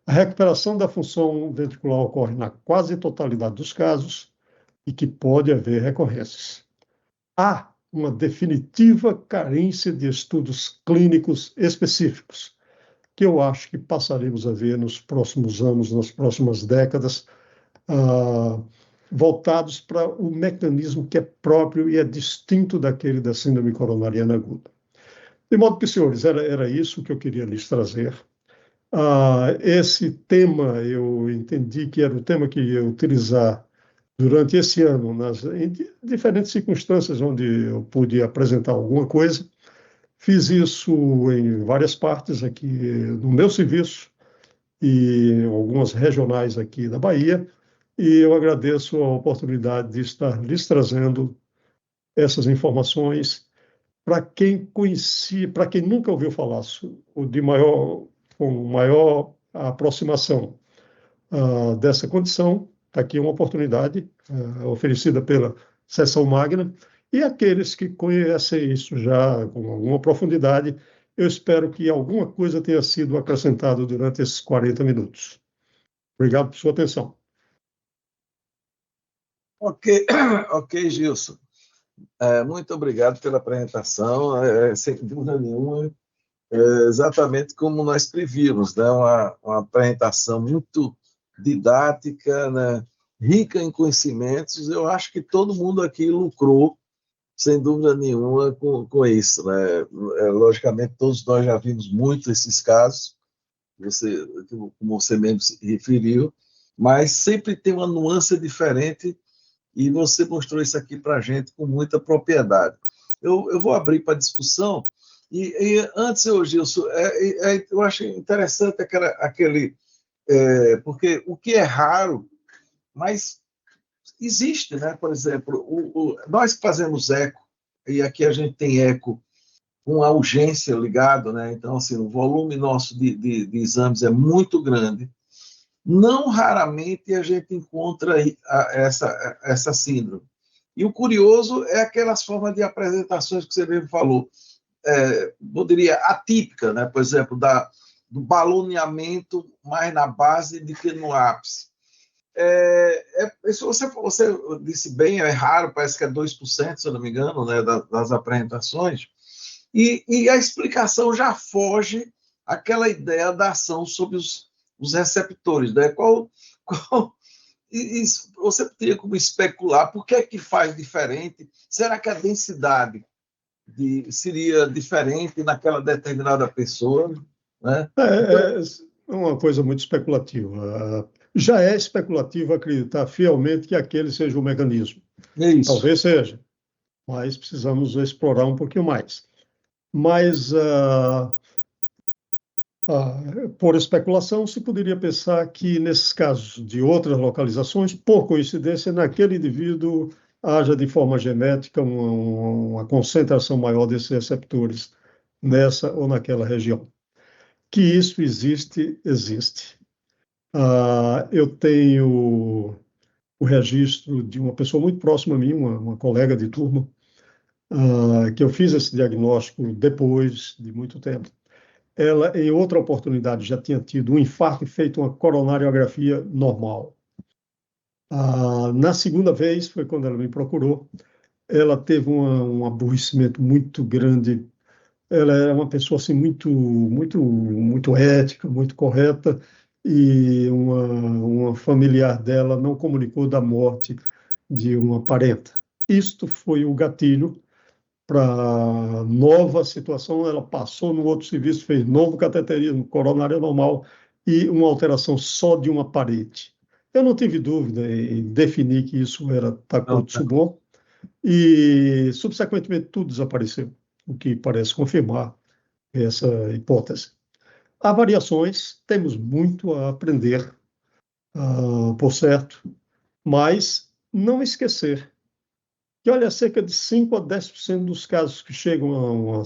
A recuperação da função ventricular ocorre na quase totalidade dos casos e que pode haver recorrências. Há uma definitiva carência de estudos clínicos específicos, que eu acho que passaremos a ver nos próximos anos, nas próximas décadas, voltados para o mecanismo que é próprio e é distinto daquele da síndrome coronariana aguda. De modo que, senhores, era isso que eu queria lhes trazer. Esse tema, eu entendi que era o tema que ia utilizar durante esse ano, em diferentes circunstâncias onde eu pude apresentar alguma coisa. Fiz isso em várias partes aqui no meu serviço e algumas regionais aqui da Bahia, e eu agradeço a oportunidade de estar lhes trazendo essas informações para quem conhecia, para quem nunca ouviu falar com maior aproximação dessa condição. Está aqui uma oportunidade oferecida pela Sessão Magna, e aqueles que conhecem isso já com alguma profundidade, eu espero que alguma coisa tenha sido acrescentada durante esses 40 minutos. Obrigado por sua atenção. Ok, Gilson. Muito obrigado pela apresentação. Sem dúvida nenhuma, exatamente como nós prevíamos, né? Uma apresentação muito didática, né? Rica em conhecimentos. Eu acho que todo mundo aqui lucrou, sem dúvida nenhuma, com isso, né? Logicamente, todos nós já vimos muito esses casos, como você mesmo se referiu, mas sempre tem uma nuance diferente E você mostrou isso aqui para a gente com muita propriedade. Eu vou abrir para discussão, e antes, Gilson, eu acho interessante porque o que é raro, mas existe, né? Por exemplo, nós que fazemos eco, e aqui a gente tem eco com a urgência ligado, né? Então, assim, o volume nosso de exames é muito grande. Não raramente a gente encontra essa síndrome. E o curioso é aquelas formas de apresentações que você mesmo falou, eu diria atípica, né? Por exemplo, do baloneamento mais na base do que no ápice. Isso você disse bem, é raro, parece que é 2%, se eu não me engano, né, das apresentações, e a explicação já foge àquela ideia da ação sobre os receptores, né? Você teria como especular por que é que faz diferente? Será que a densidade seria diferente naquela determinada pessoa, né? É uma coisa muito especulativa. Já é especulativo acreditar fielmente que aquele seja o mecanismo. É isso. Talvez seja, mas precisamos explorar um pouquinho mais. Mas, por especulação, se poderia pensar que, nesses casos de outras localizações, por coincidência, naquele indivíduo haja de forma genética uma concentração maior desses receptores nessa ou naquela região. Que isso existe, existe. Eu tenho o registro de uma pessoa muito próxima a mim, uma colega de turma, que eu fiz esse diagnóstico depois de muito tempo. Ela, em outra oportunidade, já tinha tido um infarto e feito uma coronariografia normal. Na segunda vez, foi quando ela me procurou, ela teve um aborrecimento muito grande. Ela era uma pessoa assim, muito ética, muito correta, e uma familiar dela não comunicou da morte de uma parenta. Isto foi o gatilho para nova situação. Ela passou no outro serviço, fez novo cateterismo, coronária normal e uma alteração só de uma parede. Eu não tive dúvida em definir que isso era Takotsubo e, subsequentemente, tudo desapareceu, o que parece confirmar essa hipótese. Há variações, temos muito a aprender, por certo, mas não esquecer que, olha, cerca de 5 a 10% dos casos que chegam a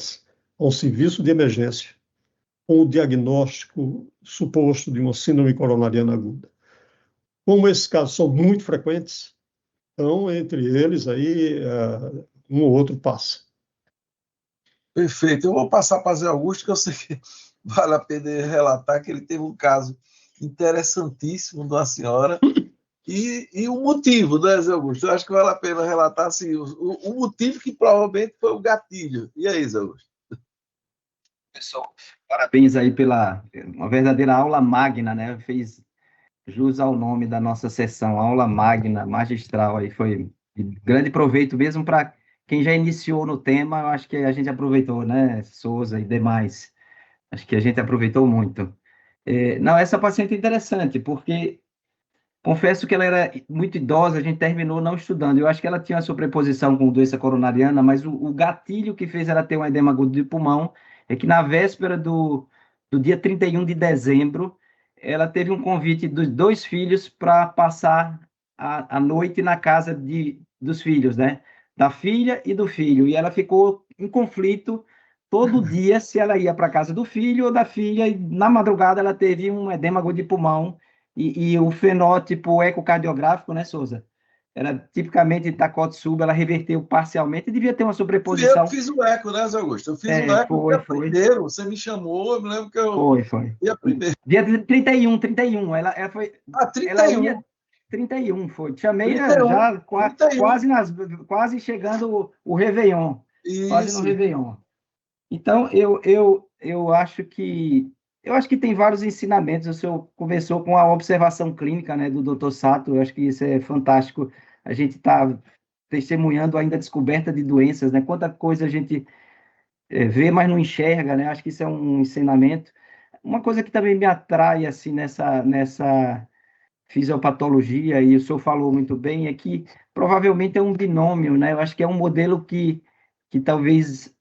um serviço de emergência com o diagnóstico suposto de uma síndrome coronariana aguda. Como esses casos são muito frequentes, então, entre eles, aí, um ou outro passa. Perfeito. Eu vou passar para Zé Augusto, que eu sei que vale a pena relatar que ele teve um caso interessantíssimo de uma senhora e o motivo, né, Zé Augusto? Eu acho que vale a pena relatar assim, o motivo que provavelmente foi o gatilho. E aí, Zé Augusto? Pessoal, parabéns aí pela uma verdadeira aula magna, né? Fez jus ao nome da nossa sessão, aula magna, magistral, aí foi de grande proveito mesmo para quem já iniciou no tema. Eu acho que a gente aproveitou, né, Souza e demais. Acho que a gente aproveitou muito. Não, essa paciente é interessante, porque confesso que ela era muito idosa, a gente terminou não estudando. Eu acho que ela tinha uma sobreposição com doença coronariana, mas o gatilho que fez ela ter um edema agudo de pulmão é que na véspera do dia 31 de dezembro, ela teve um convite dos dois filhos para passar a noite na casa dos filhos, né? Da filha e do filho. E ela ficou em conflito todo dia se ela ia para a casa do filho ou da filha. E na madrugada ela teve um edema agudo de pulmão e o fenótipo ecocardiográfico, né, Souza? Era tipicamente Takotsubo, ela reverteu parcialmente, devia ter uma sobreposição. Eu fiz o eco, né, Zé Augusto? Eu fiz o eco primeiro, você me chamou, eu me lembro que eu ia primeiro. Dia 31, ela foi... 31. Ela ia, 31 foi. Te chamei 31, já 31. Quase chegando o Réveillon. Isso. Quase no Réveillon. Então, eu acho que tem vários ensinamentos. O senhor conversou com a observação clínica, né, do Dr. Sato. Eu acho que isso é fantástico. A gente está testemunhando ainda a descoberta de doenças, né? Quanta coisa a gente vê, mas não enxerga, né? Acho que isso é um ensinamento. Uma coisa que também me atrai assim nessa fisiopatologia, e o senhor falou muito bem, é que provavelmente é um binômio, né? Eu acho que é um modelo que talvez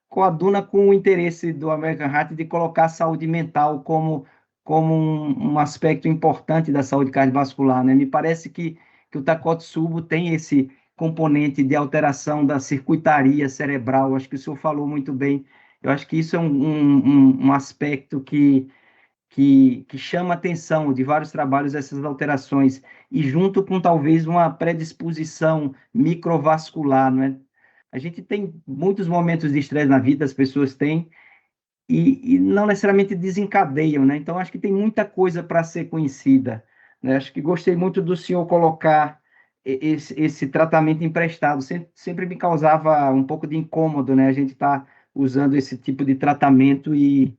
coaduna com o interesse do American Heart de colocar a saúde mental como um aspecto importante da saúde cardiovascular, né? Me parece que o Takotsubo tem esse componente de alteração da circuitaria cerebral, acho que o senhor falou muito bem. Eu acho que isso é um aspecto que chama a atenção de vários trabalhos, essas alterações, e junto com talvez uma predisposição microvascular, não é? A gente tem muitos momentos de estresse na vida, as pessoas têm, e não necessariamente desencadeiam, né? Então, acho que tem muita coisa para ser conhecida, né? Acho que gostei muito do senhor colocar esse tratamento emprestado. Sempre me causava um pouco de incômodo, né? A gente está usando esse tipo de tratamento e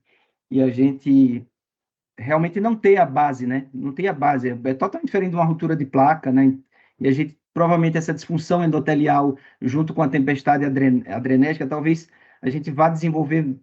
a gente realmente não ter a base, né? Não tem a base. É totalmente diferente de uma ruptura de placa, né? E a gente, provavelmente, essa disfunção endotelial, junto com a tempestade adrenética, talvez a gente vá desenvolver,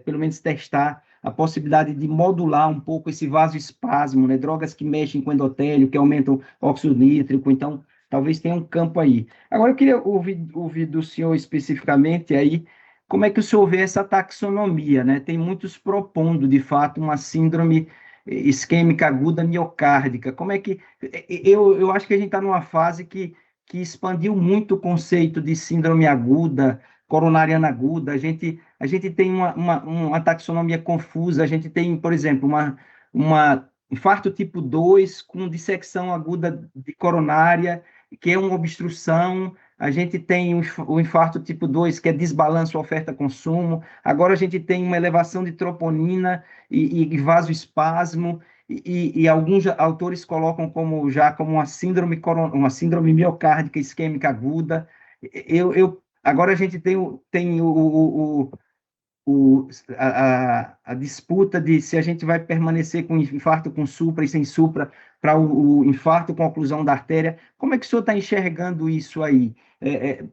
pelo menos testar, a possibilidade de modular um pouco esse vasoespasmo, né? Drogas que mexem com o endotélio, que aumentam o óxido nítrico, então, talvez tenha um campo aí. Agora, eu queria ouvir do senhor especificamente aí, como é que o senhor vê essa taxonomia, né? Tem muitos propondo, de fato, uma síndrome isquêmica aguda miocárdica. Como é que... Eu acho que a gente está numa fase que expandiu muito o conceito de síndrome aguda, coronariana aguda. A gente tem uma taxonomia confusa. A gente tem, por exemplo, uma infarto tipo 2 com dissecção aguda de coronária, que é uma obstrução. A gente tem o infarto tipo 2, que é desbalanço oferta-consumo. Agora a gente tem uma elevação de troponina e vasoespasmo, e alguns autores colocam como uma síndrome miocárdica isquêmica aguda. Agora a gente tem a disputa de se a gente vai permanecer com infarto com supra e sem supra para o infarto com oclusão da artéria. Como é que o senhor está enxergando isso aí?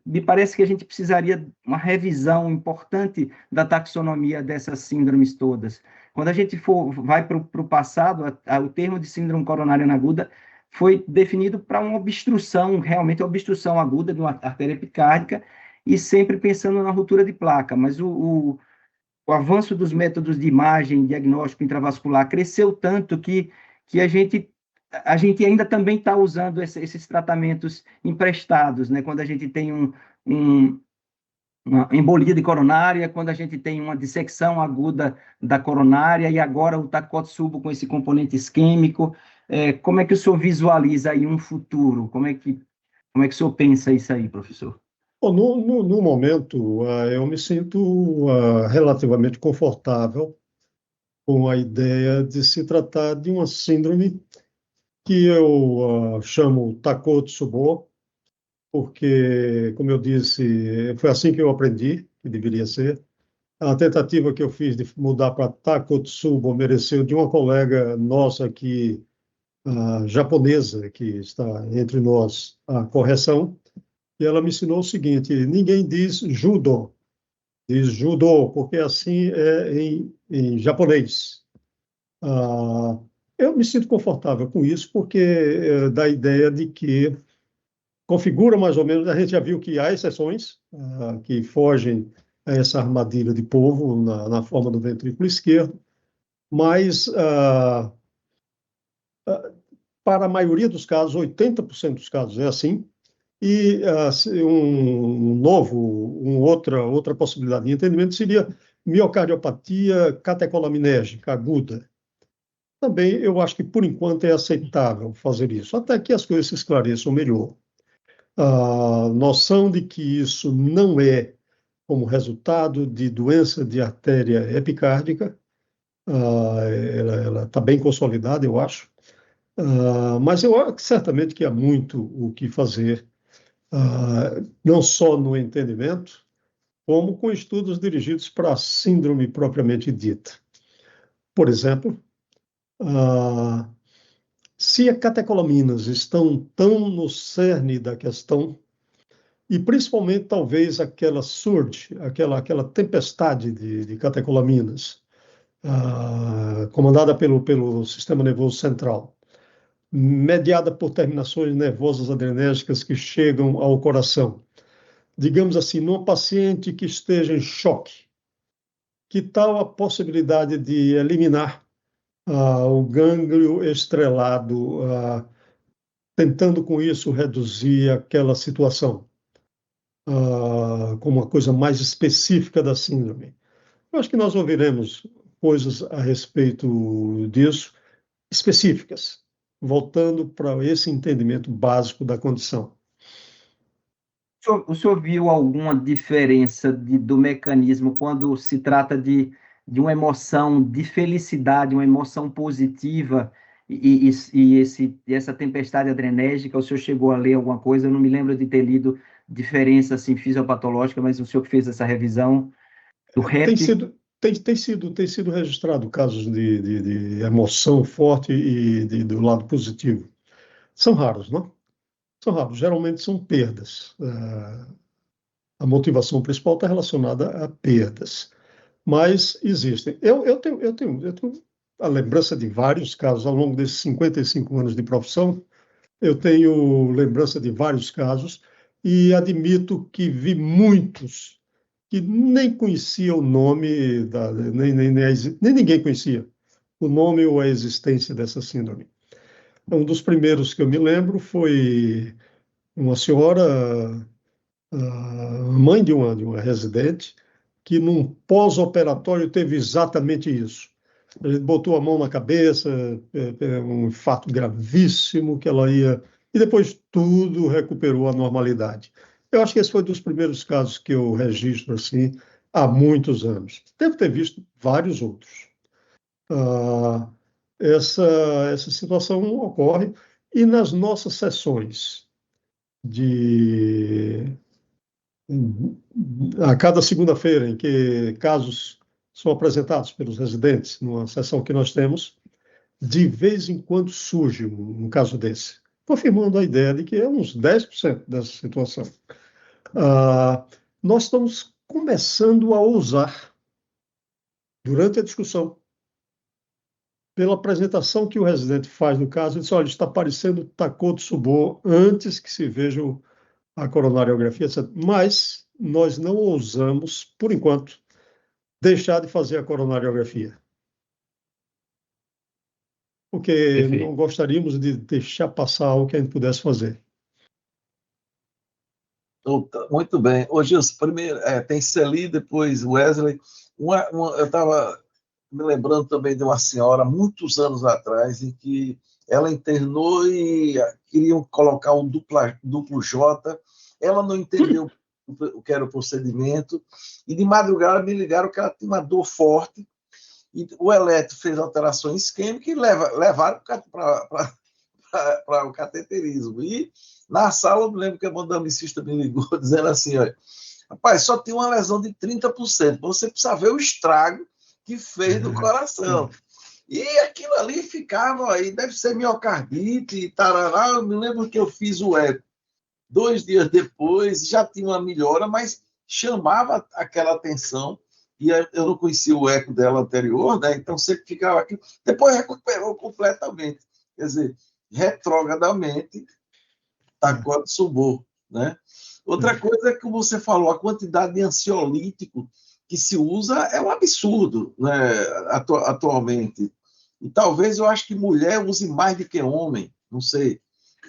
Me parece que a gente precisaria de uma revisão importante da taxonomia dessas síndromes todas. Quando a gente vai para o passado, o termo de síndrome coronariana aguda foi definido para uma obstrução, realmente uma obstrução aguda de uma artéria epicárdica, e sempre pensando na ruptura de placa, mas o avanço dos métodos de imagem, diagnóstico intravascular cresceu tanto que a gente ainda também está usando esses tratamentos emprestados, né? Quando a gente tem uma embolia de coronária, quando a gente tem uma dissecção aguda da coronária, e agora o Takotsubo com esse componente isquêmico. Como é que o senhor visualiza aí um futuro? Como é que o senhor pensa isso aí, professor? Bom, no momento, eu me sinto relativamente confortável com a ideia de se tratar de uma síndrome que eu chamo Takotsubo, porque, como eu disse, foi assim que eu aprendi que deveria ser. A tentativa que eu fiz de mudar para Takotsubo mereceu de uma colega nossa aqui, japonesa, que está entre nós, a correção, e ela me ensinou o seguinte: ninguém diz judo, diz judô, porque assim é em japonês. Eu me sinto confortável com isso, porque dá a ideia de que configura mais ou menos. A gente já viu que há exceções que fogem a essa armadilha de polvo na forma do ventrículo esquerdo, mas para a maioria dos casos, 80% dos casos é assim. E outra possibilidade de entendimento seria miocardiopatia catecolaminérgica aguda. Também eu acho que, por enquanto, é aceitável fazer isso, até que as coisas se esclareçam melhor. A noção de que isso não é como resultado de doença de artéria epicárdica, ela está bem consolidada, eu acho. Mas eu acho que certamente que há muito o que fazer, não só no entendimento, como com estudos dirigidos para a síndrome propriamente dita. Por exemplo, se as catecolaminas estão tão no cerne da questão, e principalmente talvez aquela surge, aquela tempestade de catecolaminas, comandada pelo sistema nervoso central, mediada por terminações nervosas adrenérgicas que chegam ao coração. Digamos assim, numa paciente que esteja em choque, que tal a possibilidade de eliminar o gânglio estrelado, tentando com isso reduzir aquela situação, como uma coisa mais específica da síndrome? Eu acho que nós ouviremos coisas a respeito disso, específicas, voltando para esse entendimento básico da condição. O senhor viu alguma diferença do mecanismo quando se trata de uma emoção de felicidade, uma emoção positiva, e essa tempestade adrenérgica? O senhor chegou a ler alguma coisa? Eu não me lembro de ter lido diferença assim, fisiopatológica, mas o senhor que fez essa revisão do REP... Tem sido registrado casos de emoção forte e do lado positivo. São raros, não? São raros. Geralmente são perdas. A motivação principal está relacionada a perdas. Mas existem. Eu tenho a lembrança de vários casos ao longo desses 55 anos de profissão. Eu tenho lembrança de vários casos e admito que vi muitos que nem conhecia o nome, nem ninguém conhecia o nome ou a existência dessa síndrome. Um dos primeiros que eu me lembro foi uma senhora, mãe de uma residente, que num pós-operatório teve exatamente isso. A gente botou a mão na cabeça, um infarto gravíssimo que ela ia... E depois tudo recuperou a normalidade. Eu acho que esse foi um dos primeiros casos que eu registro assim há muitos anos. Devo ter visto vários outros. Essa situação ocorre e nas nossas sessões a cada segunda-feira em que casos são apresentados pelos residentes, numa sessão que nós temos, de vez em quando surge um caso desse, confirmando a ideia de que é uns 10% dessa situação. Nós estamos começando a ousar, durante a discussão, pela apresentação que o residente faz no caso, ele diz: olha, está parecendo Takotsubo antes que se veja a coronariografia, etc. Mas nós não ousamos, por enquanto, deixar de fazer a coronariografia. Porque Perfeito. não gostaríamos de deixar passar algo que a gente pudesse fazer. Muito bem. Ô, Gilson, primeiro tem Celi, depois Wesley. Eu estava me lembrando também de uma senhora, muitos anos atrás, em que ela internou e queriam colocar um duplo J. Ela não entendeu o que era o procedimento, e de madrugada me ligaram que ela tinha uma dor forte, e o eletro fez alterações isquêmicas e levaram para o cateterismo. E na sala, eu me lembro que a mandamicista me ligou dizendo assim: olha, rapaz, só tem uma lesão de 30%, você precisa ver o estrago que fez no coração. E aquilo ali ficava aí, deve ser miocardite e tarará. Eu me lembro que eu fiz o eco 2 dias depois, já tinha uma melhora, mas chamava aquela atenção, e eu não conhecia o eco dela anterior, né? Então sempre ficava aqui. Depois recuperou completamente. Quer dizer, retrógradamente, Takotsubo, né? Outra coisa é que você falou, a quantidade de ansiolítico que se usa é um absurdo, né, atualmente. E talvez eu acho que mulher use mais do que homem, não sei.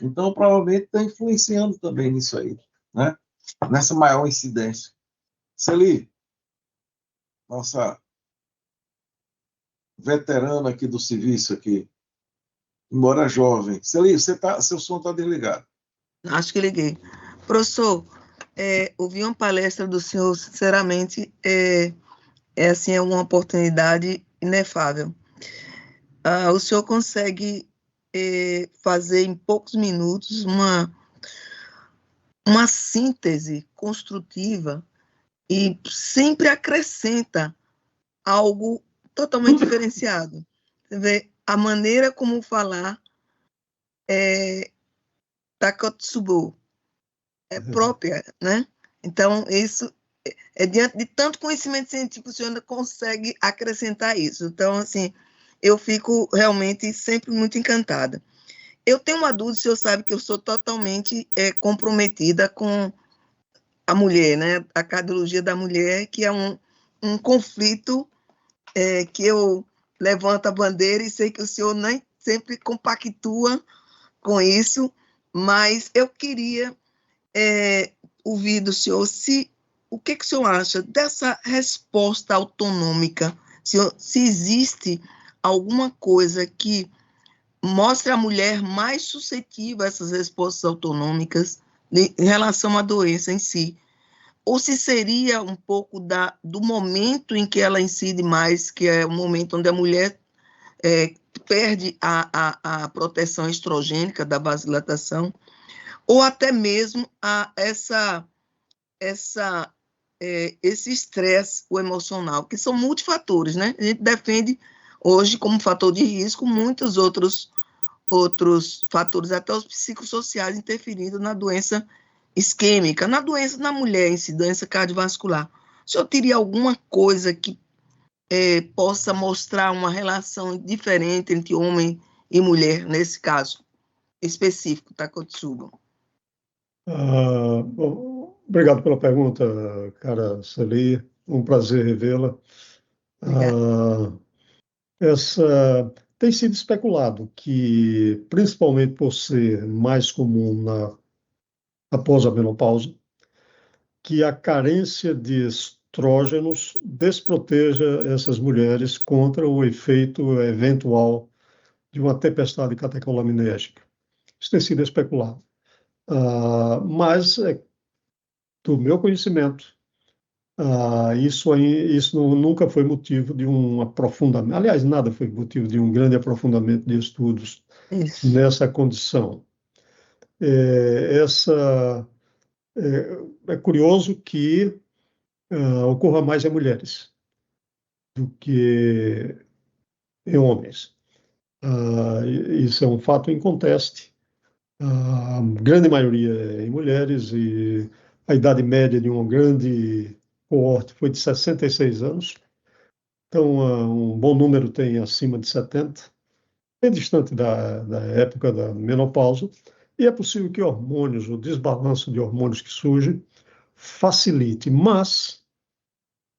Então, provavelmente está influenciando também nisso aí, né? Nessa maior incidência. Celi, nossa veterana aqui do serviço aqui, embora jovem. Celi, seu som está desligado. Acho que liguei. Professor, ouvir uma palestra do senhor, sinceramente, assim, é uma oportunidade inefável. O senhor consegue fazer em poucos minutos uma síntese construtiva e sempre acrescenta algo totalmente diferenciado. Você vê a maneira como falar Takotsubo é própria, né? Então, isso diante de tanto conhecimento científico, o senhor ainda consegue acrescentar isso. Então, assim, eu fico realmente sempre muito encantada. eu tenho uma dúvida, o senhor sabe que eu sou totalmente comprometida com a mulher, né? A cardiologia da mulher, que é um conflito que eu levanto a bandeira e sei que o senhor nem sempre compactua com isso, mas eu queria ouvir do senhor o que o senhor acha dessa resposta autonômica, se existe alguma coisa que mostre a mulher mais suscetível a essas respostas autonômicas em relação à doença em si, ou se seria um pouco do momento em que ela incide mais, que é o momento onde a mulher perde a proteção estrogênica da vasodilatação, ou até mesmo esse estresse emocional, que são multifatores, né? A gente defende hoje como fator de risco muitos outros fatores, até os psicossociais interferindo na doença isquêmica, na mulher em si, doença cardiovascular. O senhor teria alguma coisa que possa mostrar uma relação diferente entre homem e mulher, nesse caso específico, Takotsubo? Obrigado pela pergunta, cara Celi. Um prazer revê-la. Tem sido especulado que, principalmente por ser mais comum após a menopausa, que a carência de estrógenos desproteja essas mulheres contra o efeito eventual de uma tempestade catecolamínea. Isso tem sido especulado. Mas, do meu conhecimento, isso nunca foi motivo de um aprofundamento. Aliás, nada foi motivo de um grande aprofundamento de estudos nessa condição. É curioso que ocorra mais em mulheres do que em homens. Isso é um fato inconteste. A grande maioria é em mulheres e a idade média de uma grande coorte foi de 66 anos. Então, um bom número tem acima de 70, bem distante da época da menopausa. E é possível que hormônios, o desbalanço de hormônios que surge, facilite. Mas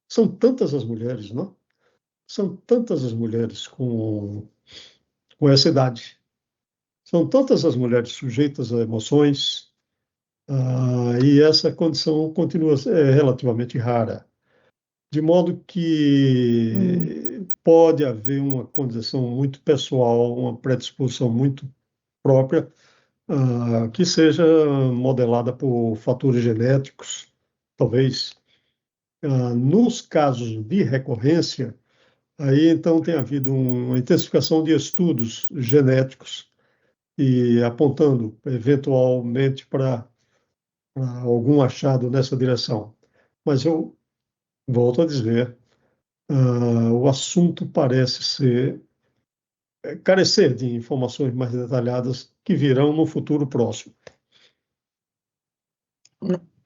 são tantas as mulheres, não? São tantas as mulheres com essa idade. São tantas as mulheres sujeitas a emoções, e essa condição continua relativamente rara. De modo que pode haver uma condição muito pessoal, uma predisposição muito própria, que seja modelada por fatores genéticos, talvez. Nos casos de recorrência, aí então tem havido uma intensificação de estudos genéticos e apontando eventualmente para algum achado nessa direção. Mas eu volto a dizer, o assunto parece carecer de informações mais detalhadas que virão no futuro próximo.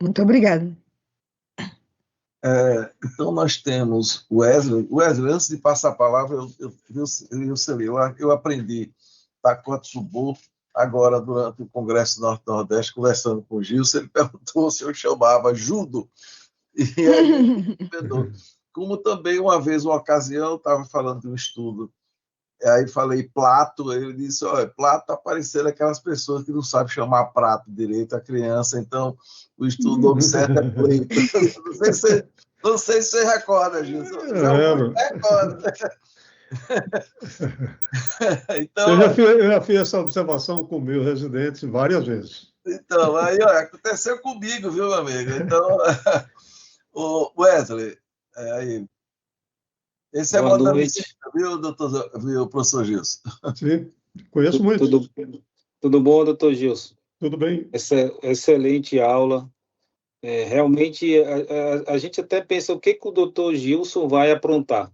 Muito obrigada. Então, nós temos o Wesley. Wesley, antes de passar a palavra, eu aprendi Takotsubo agora durante o Congresso Norte-Nordeste, conversando com o Gilson. Ele perguntou se eu chamava judo. E aí, como também uma vez, uma ocasião, eu estava falando de um estudo, aí falei prato, ele disse, olha, prato está parecendo aquelas pessoas que não sabem chamar prato direito a criança, então o estudo observa é pleito. Não sei se você recorda, Gilson. Recorda. Então, eu já fiz essa observação com meus residentes várias vezes. Então, aí, olha, aconteceu comigo, viu, meu amigo? Então, o Wesley, aí, esse é Boa moda noite, viu, professor Gilson? Sim, conheço muito. Tudo bom, doutor Gilson? Tudo bem. Excelente aula. Realmente, a gente até pensa o que o doutor Gilson vai aprontar.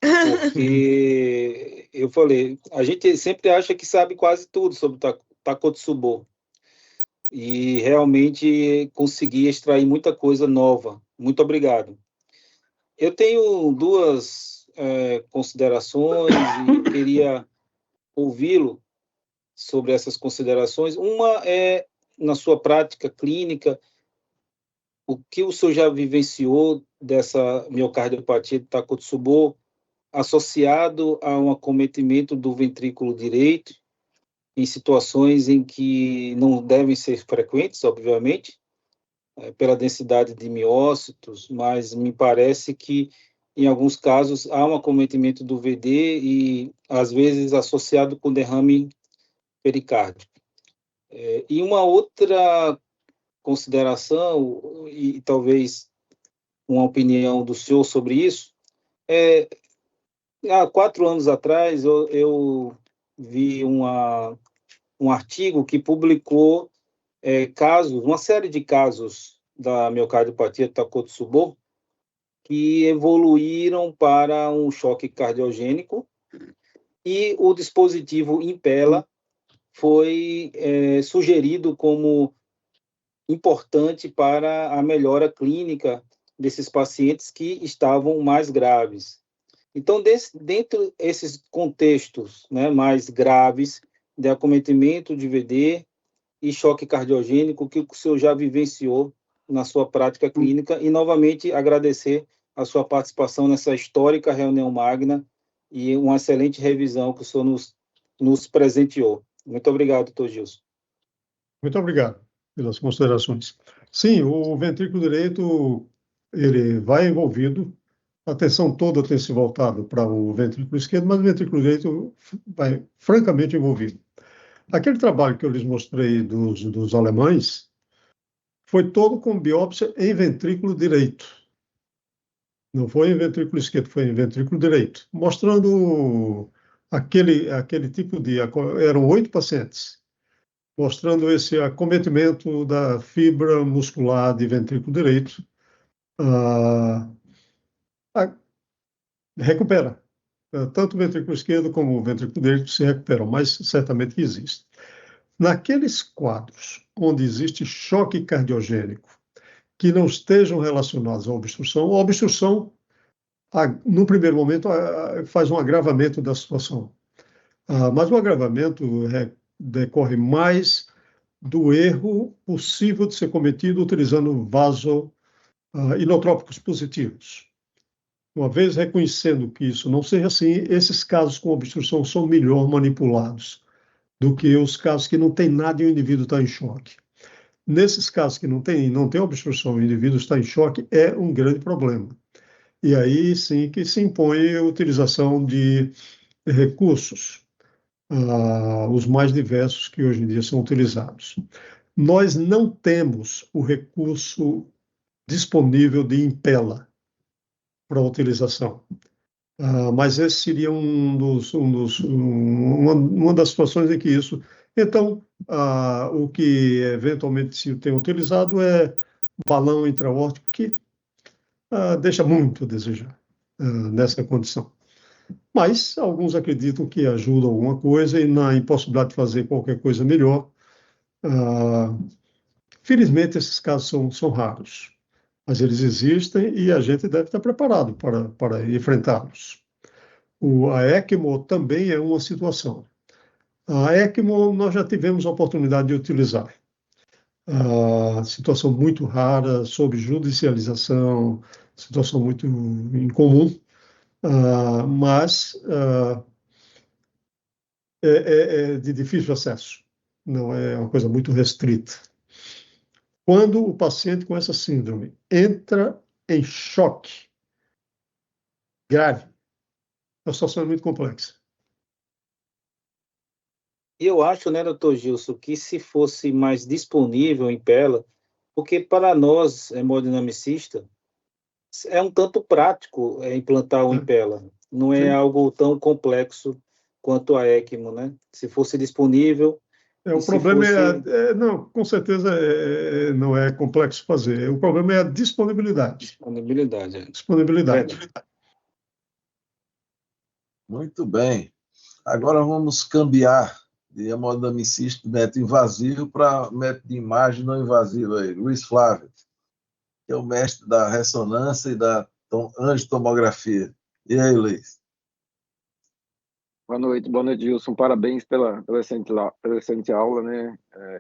Porque, eu falei, a gente sempre acha que sabe quase tudo sobre Takotsubo. E realmente consegui extrair muita coisa nova. Muito obrigado. Eu tenho duas considerações e queria ouvi-lo sobre essas considerações. Uma é, na sua prática clínica, o que o senhor já vivenciou dessa miocardiopatia de Takotsubo associado a um acometimento do ventrículo direito, em situações em que não devem ser frequentes, obviamente, pela densidade de miócitos, mas me parece que, em alguns casos, há um acometimento do VD e, às vezes, associado com derrame pericárdico. E uma outra consideração, e talvez uma opinião do senhor sobre isso, há 4 anos atrás eu vi um artigo que publicou uma série de casos da miocardiopatia Takotsubo que evoluíram para um choque cardiogênico e o dispositivo Impella foi sugerido como importante para a melhora clínica desses pacientes que estavam mais graves. Então, dentro desses contextos, né, mais graves de acometimento de VD e choque cardiogênico, que o senhor já vivenciou na sua prática clínica, e novamente agradecer a sua participação nessa histórica reunião magna e uma excelente revisão que o senhor nos presenteou. Muito obrigado, doutor Gilson. Muito obrigado pelas considerações. Sim, o ventrículo direito, ele vai envolvido, a atenção toda tem se voltado para o ventrículo esquerdo, mas o ventrículo direito vai francamente envolvido. Aquele trabalho que eu lhes mostrei dos alemães foi todo com biópsia em ventrículo direito. Não foi em ventrículo esquerdo, foi em ventrículo direito, mostrando aquele tipo de... Eram 8 pacientes, mostrando esse acometimento da fibra muscular de ventrículo direito. Recupera. Tanto o ventrículo esquerdo como o ventrículo direito se recuperam, mas certamente que existe. Naqueles quadros onde existe choque cardiogênico que não estejam relacionados à obstrução, a obstrução, no primeiro momento, faz um agravamento da situação. Mas o agravamento decorre mais do erro possível de ser cometido utilizando inotrópicos positivos. Uma vez reconhecendo que isso não seja assim, esses casos com obstrução são melhor manipulados do que os casos que não tem nada e o indivíduo está em choque. Nesses casos que não tem obstrução e o indivíduo está em choque, é um grande problema. E aí sim que se impõe a utilização de recursos, os mais diversos que hoje em dia são utilizados. Nós não temos o recurso disponível de Impella para utilização. Mas esse seria uma das situações em que isso... Então, o que eventualmente se tem utilizado é balão intraórtico, que deixa muito a desejar nessa condição. Mas alguns acreditam que ajuda alguma coisa e na impossibilidade de fazer qualquer coisa melhor. Felizmente, esses casos são raros, mas eles existem e a gente deve estar preparado para enfrentá-los. A ECMO também é uma situação. A ECMO nós já tivemos a oportunidade de utilizar. Situação muito rara, sob judicialização, situação muito incomum, mas é de difícil acesso, não é uma coisa muito restrita. Quando o paciente com essa síndrome entra em choque grave, a situação é muito complexa. Eu acho, né, doutor Gilson, que se fosse mais disponível em Impella, porque para nós, hemodinamicistas, é um tanto prático implantar o Impella. Não é algo tão complexo quanto a ECMO, né? Se fosse disponível... O problema não, com certeza não é complexo fazer. O problema é a disponibilidade. Disponibilidade. Muito bem. Agora vamos cambiar de hemodinamicista método invasivo para método de imagem não invasiva aí. Luiz Flávio, que é o mestre da ressonância e da angiotomografia. E aí, Luiz? Boa noite, Gilson. Parabéns pela excelente aula, né?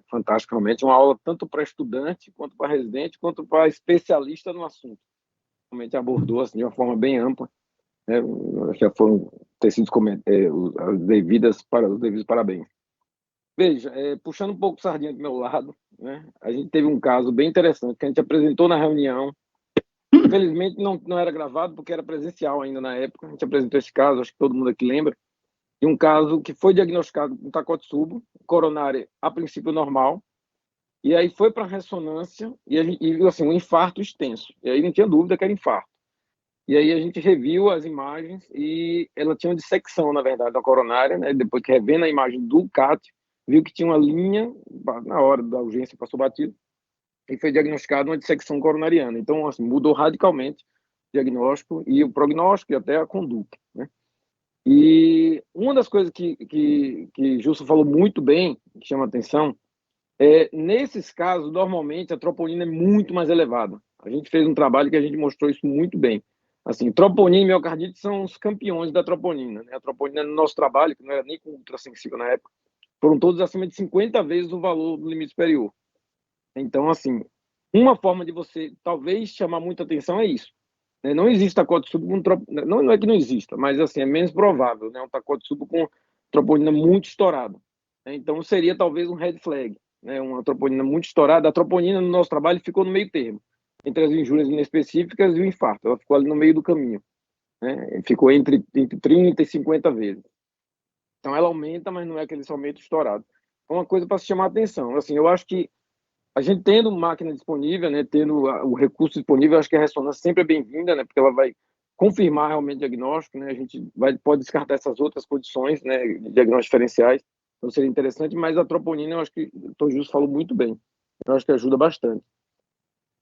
Fantástico, realmente. Uma aula tanto para estudante, quanto para residente, quanto para especialista no assunto. Realmente abordou assim, de uma forma bem ampla, né? Já foram tecidos os devidos parabéns. Veja, puxando um pouco sardinha do meu lado, né? A gente teve um caso bem interessante que a gente apresentou na reunião. Infelizmente não era gravado porque era presencial ainda na época. A gente apresentou esse caso, acho que todo mundo aqui lembra. E um caso que foi diagnosticado com Takotsubo, coronária a princípio normal, e aí foi para ressonância e assim, um infarto extenso. E aí não tinha dúvida que era infarto. E aí a gente reviu as imagens e ela tinha uma dissecção, na verdade, da coronária, né? Depois que revendo a imagem do CAT, viu que tinha uma linha, na hora da urgência passou batido, e foi diagnosticado uma dissecção coronariana. Então, assim, mudou radicalmente o diagnóstico e o prognóstico e até a conduta, né? E uma das coisas que Justo falou muito bem, que chama atenção, nesses casos, normalmente, a troponina é muito mais elevada. A gente fez um trabalho que a gente mostrou isso muito bem. Assim, troponina e miocardite são os campeões da troponina, né? A troponina, no nosso trabalho, que não era nem com ultrassensível na época, foram todos acima de 50 vezes o valor do limite superior. Então, assim, uma forma de você, talvez, chamar muita atenção é isso. Não existe Takotsubo com troponina, não é que não exista, mas assim, é menos provável, né? Um Takotsubo com troponina muito estourada. Então, seria talvez um red flag, né? Uma troponina muito estourada. A troponina, no nosso trabalho, ficou no meio termo, entre as injúrias inespecíficas e o infarto. Ela ficou ali no meio do caminho, né? Ficou entre 30 e 50 vezes. Então, ela aumenta, mas não é aquele aumento estourado. É uma coisa para se chamar a atenção. Assim, eu acho que a gente tendo máquina disponível, né, tendo o recurso disponível, acho que a ressonância sempre é bem-vinda, né, porque ela vai confirmar realmente o diagnóstico, né, a gente pode descartar essas outras condições, né, de diagnósticos diferenciais, então seria interessante, mas a troponina, eu acho que o Dr. Justo falou muito bem, eu acho que ajuda bastante.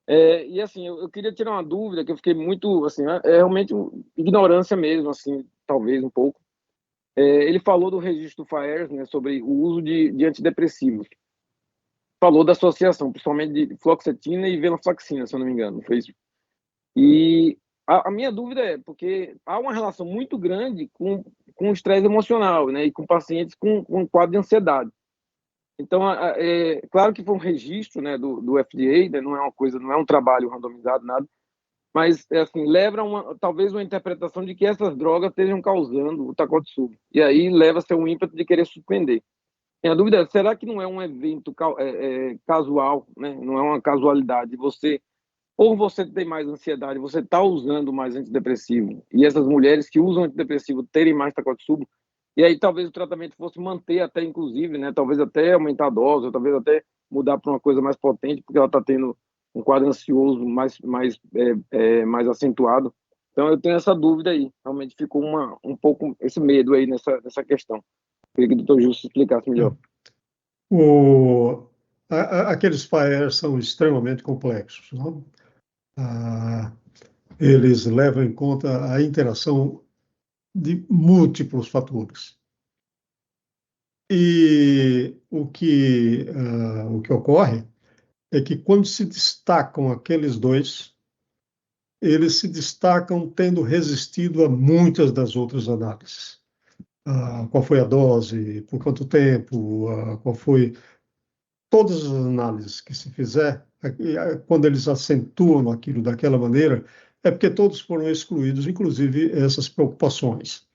E assim, eu queria tirar uma dúvida, que eu fiquei muito, assim, realmente ignorância mesmo, assim, talvez um pouco. Ele falou do registro do FAERS, né, sobre o uso de antidepressivos. Falou da associação, principalmente de fluoxetina e venlafaxina, se eu não me engano, foi isso. E a minha dúvida é, porque há uma relação muito grande com o estresse emocional, né, e com pacientes com quadro de ansiedade. Então, claro que foi um registro, né, do FDA, né, não é uma coisa, não é um trabalho randomizado, nada, mas, assim, leva talvez uma interpretação de que essas drogas estejam causando o Takotsubo. E aí leva-se a um ímpeto de querer suspender. Minha dúvida é, será que não é um evento casual, né? Não é uma casualidade? Ou você tem mais ansiedade, você está usando mais antidepressivo, e essas mulheres que usam antidepressivo terem mais Takotsubo, e aí talvez o tratamento fosse manter até, inclusive, né? Talvez até aumentar a dose, ou talvez até mudar para uma coisa mais potente, porque ela está tendo um quadro ansioso mais acentuado. Então eu tenho essa dúvida aí, realmente ficou um pouco esse medo aí nessa questão. Queria que o doutor Justo explicasse melhor. Aqueles FAERs são extremamente complexos, não? Eles levam em conta a interação de múltiplos fatores. E o que ocorre é que quando se destacam aqueles dois, eles se destacam tendo resistido a muitas das outras análises. Qual foi a dose, por quanto tempo, qual foi... Todas as análises que se fizer, quando eles acentuam aquilo daquela maneira, é porque todos foram excluídos, inclusive essas preocupações.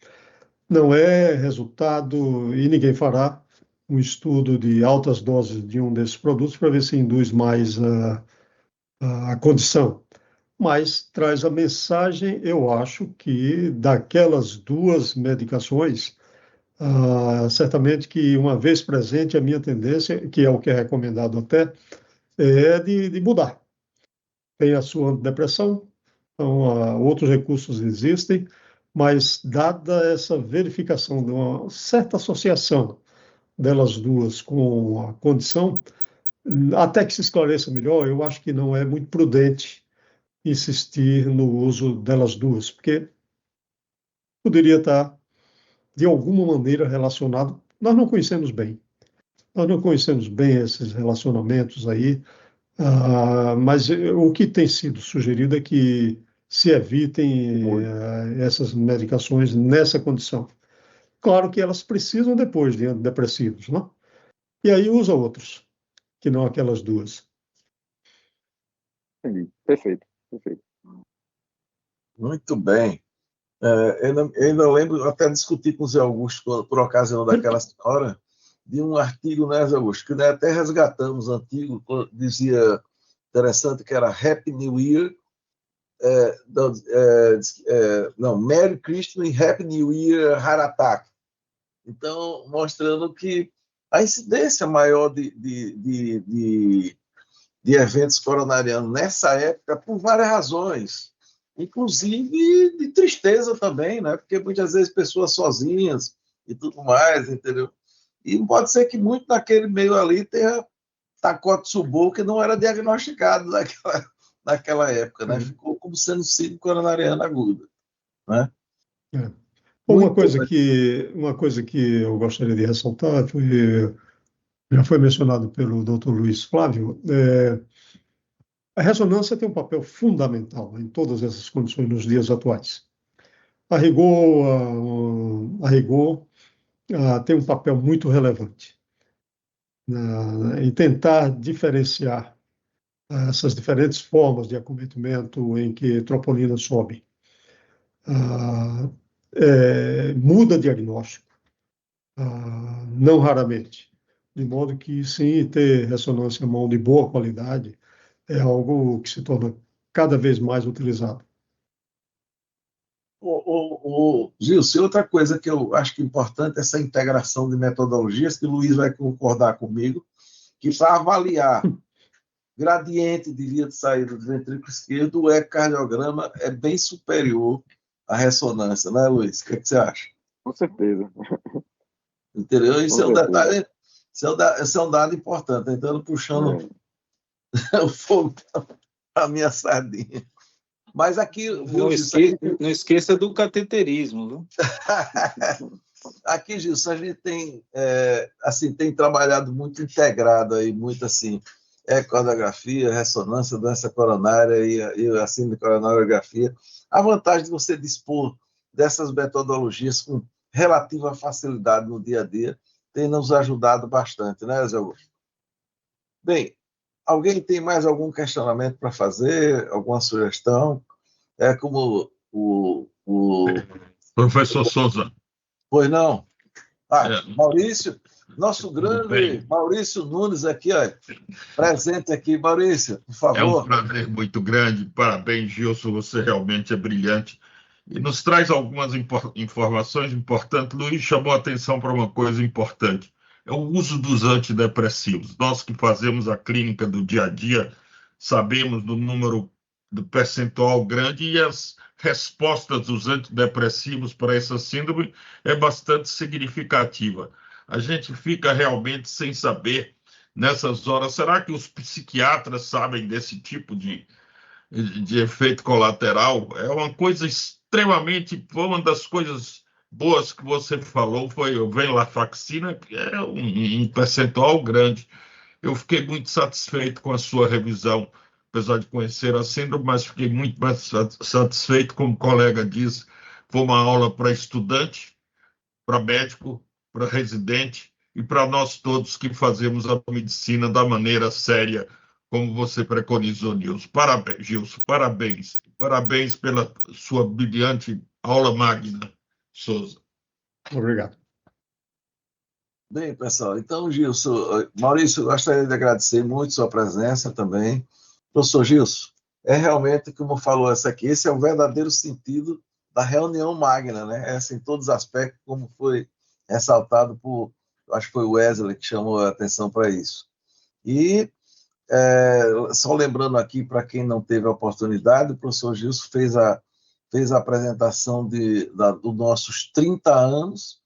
Não é resultado, e ninguém fará, um estudo de altas doses de um desses produtos para ver se induz mais a condição. Mas traz a mensagem, eu acho, que daquelas duas medicações, certamente que uma vez presente, a minha tendência, que é o que é recomendado até, é de mudar. Tem a sua antidepressão, então outros recursos existem, mas dada essa verificação de uma certa associação delas duas com a condição, até que se esclareça melhor, eu acho que não é muito prudente insistir no uso delas duas, porque poderia estar, de alguma maneira, relacionado. Nós não conhecemos bem esses relacionamentos aí, mas o que tem sido sugerido é que se evitem essas medicações nessa condição. Claro que elas precisam depois de antidepressivos, né? E aí usa outros, que não aquelas duas. Entendi. Perfeito, perfeito. Muito bem. Eu ainda lembro, eu até discuti com o Zé Augusto, por ocasião daquela senhora, de um artigo, né, Zé Augusto, que nós até resgatamos antigo, dizia interessante que era Happy New Year, não, Merry Christmas e Happy New Year Heart Attack. Então, mostrando que a incidência maior de eventos coronarianos nessa época, por várias razões, inclusive de tristeza também, né? Porque muitas vezes pessoas sozinhas e tudo mais, entendeu? E pode ser que muito naquele meio ali tenha Takotsubo, que não era diagnosticado naquela época, né? Ficou como sendo síndrome coronariana aguda, né? É. Muito Uma coisa que eu gostaria de ressaltar já foi mencionado pelo Dr. Luiz Flávio. A ressonância tem um papel fundamental em todas essas condições nos dias atuais. A rigor, tem um papel muito relevante em tentar diferenciar essas diferentes formas de acometimento em que troponina sobe. Muda diagnóstico, não raramente, de modo que sim, ter ressonância à mão de boa qualidade é algo que se torna cada vez mais utilizado. Gilson, outra coisa que eu acho que é importante é essa integração de metodologias, que o Luiz vai concordar comigo, que para avaliar gradiente de via de saída do ventrículo esquerdo, o ecocardiograma é bem superior à ressonância, né, Luiz? O que você acha? Com certeza. Entendeu? Isso Com é um certeza. detalhe, isso é um dado importante. Então, puxando o fogo para a minha sardinha. Mas aqui, Não esqueça do cateterismo, viu? Aqui, Gilson, a gente tem trabalhado muito integrado aí, muito assim, ecocardiografia, ressonância, doença coronária e a síndrome coronariografia. A vantagem de você dispor dessas metodologias com relativa facilidade no dia a dia tem nos ajudado bastante, né, Zé Augusto? Bem, alguém tem mais algum questionamento para fazer? Alguma sugestão? É como o Professor Souza. Pois não? Maurício, nosso grande bem. Maurício Nunes aqui, ó, presente aqui. Maurício, por favor. É um prazer muito grande. Parabéns, Gilson, você realmente é brilhante. E nos traz algumas informações importantes. Luiz chamou a atenção para uma coisa importante. É o uso dos antidepressivos. Nós que fazemos a clínica do dia a dia, sabemos do número do percentual grande e as respostas dos antidepressivos para essa síndrome é bastante significativa. A gente fica realmente sem saber nessas horas. Será que os psiquiatras sabem desse tipo de efeito colateral? É uma coisa extremamente. Uma das coisas boas que você falou foi o venlafaxina, que é um percentual grande. Eu fiquei muito satisfeito com a sua revisão, apesar de conhecer a síndrome, mas fiquei muito mais satisfeito, como o colega disse, foi uma aula para estudante, para médico, para residente e para nós todos que fazemos a medicina da maneira séria, como você preconizou, Nilson. Parabéns, Gilson, parabéns. Parabéns pela sua brilhante aula magna, Souza. Obrigado. Bem, pessoal, então, Gilson, Maurício, eu gostaria de agradecer muito sua presença também. Professor Gilson, é realmente, como falou essa aqui, esse é o verdadeiro sentido da reunião magna, né? Essa em todos os aspectos, como foi ressaltado por, acho que foi o Wesley que chamou a atenção para isso. E só lembrando aqui, para quem não teve a oportunidade, o professor Gilson fez a apresentação dos nossos 30 anos.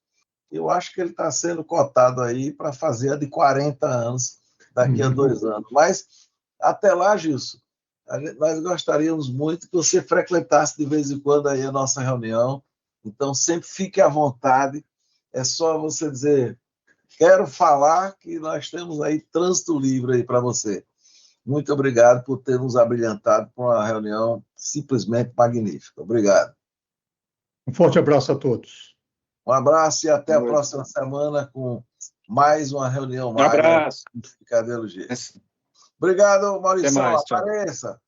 Eu acho que ele está sendo cotado aí para fazer a de 40 anos daqui a 2 anos. Mas, até lá, Gilson, nós gostaríamos muito que você frequentasse de vez em quando aí a nossa reunião. Então, sempre fique à vontade. É só você dizer, quero falar, que nós temos aí trânsito livre aí para você. Muito obrigado por ter nos abrilhantado com uma reunião simplesmente magnífica. Obrigado. Um forte abraço a todos. Um abraço e até a Boa noite. próxima semana com mais uma reunião Um magna abraço. de cardiologia. Obrigado, Maurício. Até mais, tchau. Apareça.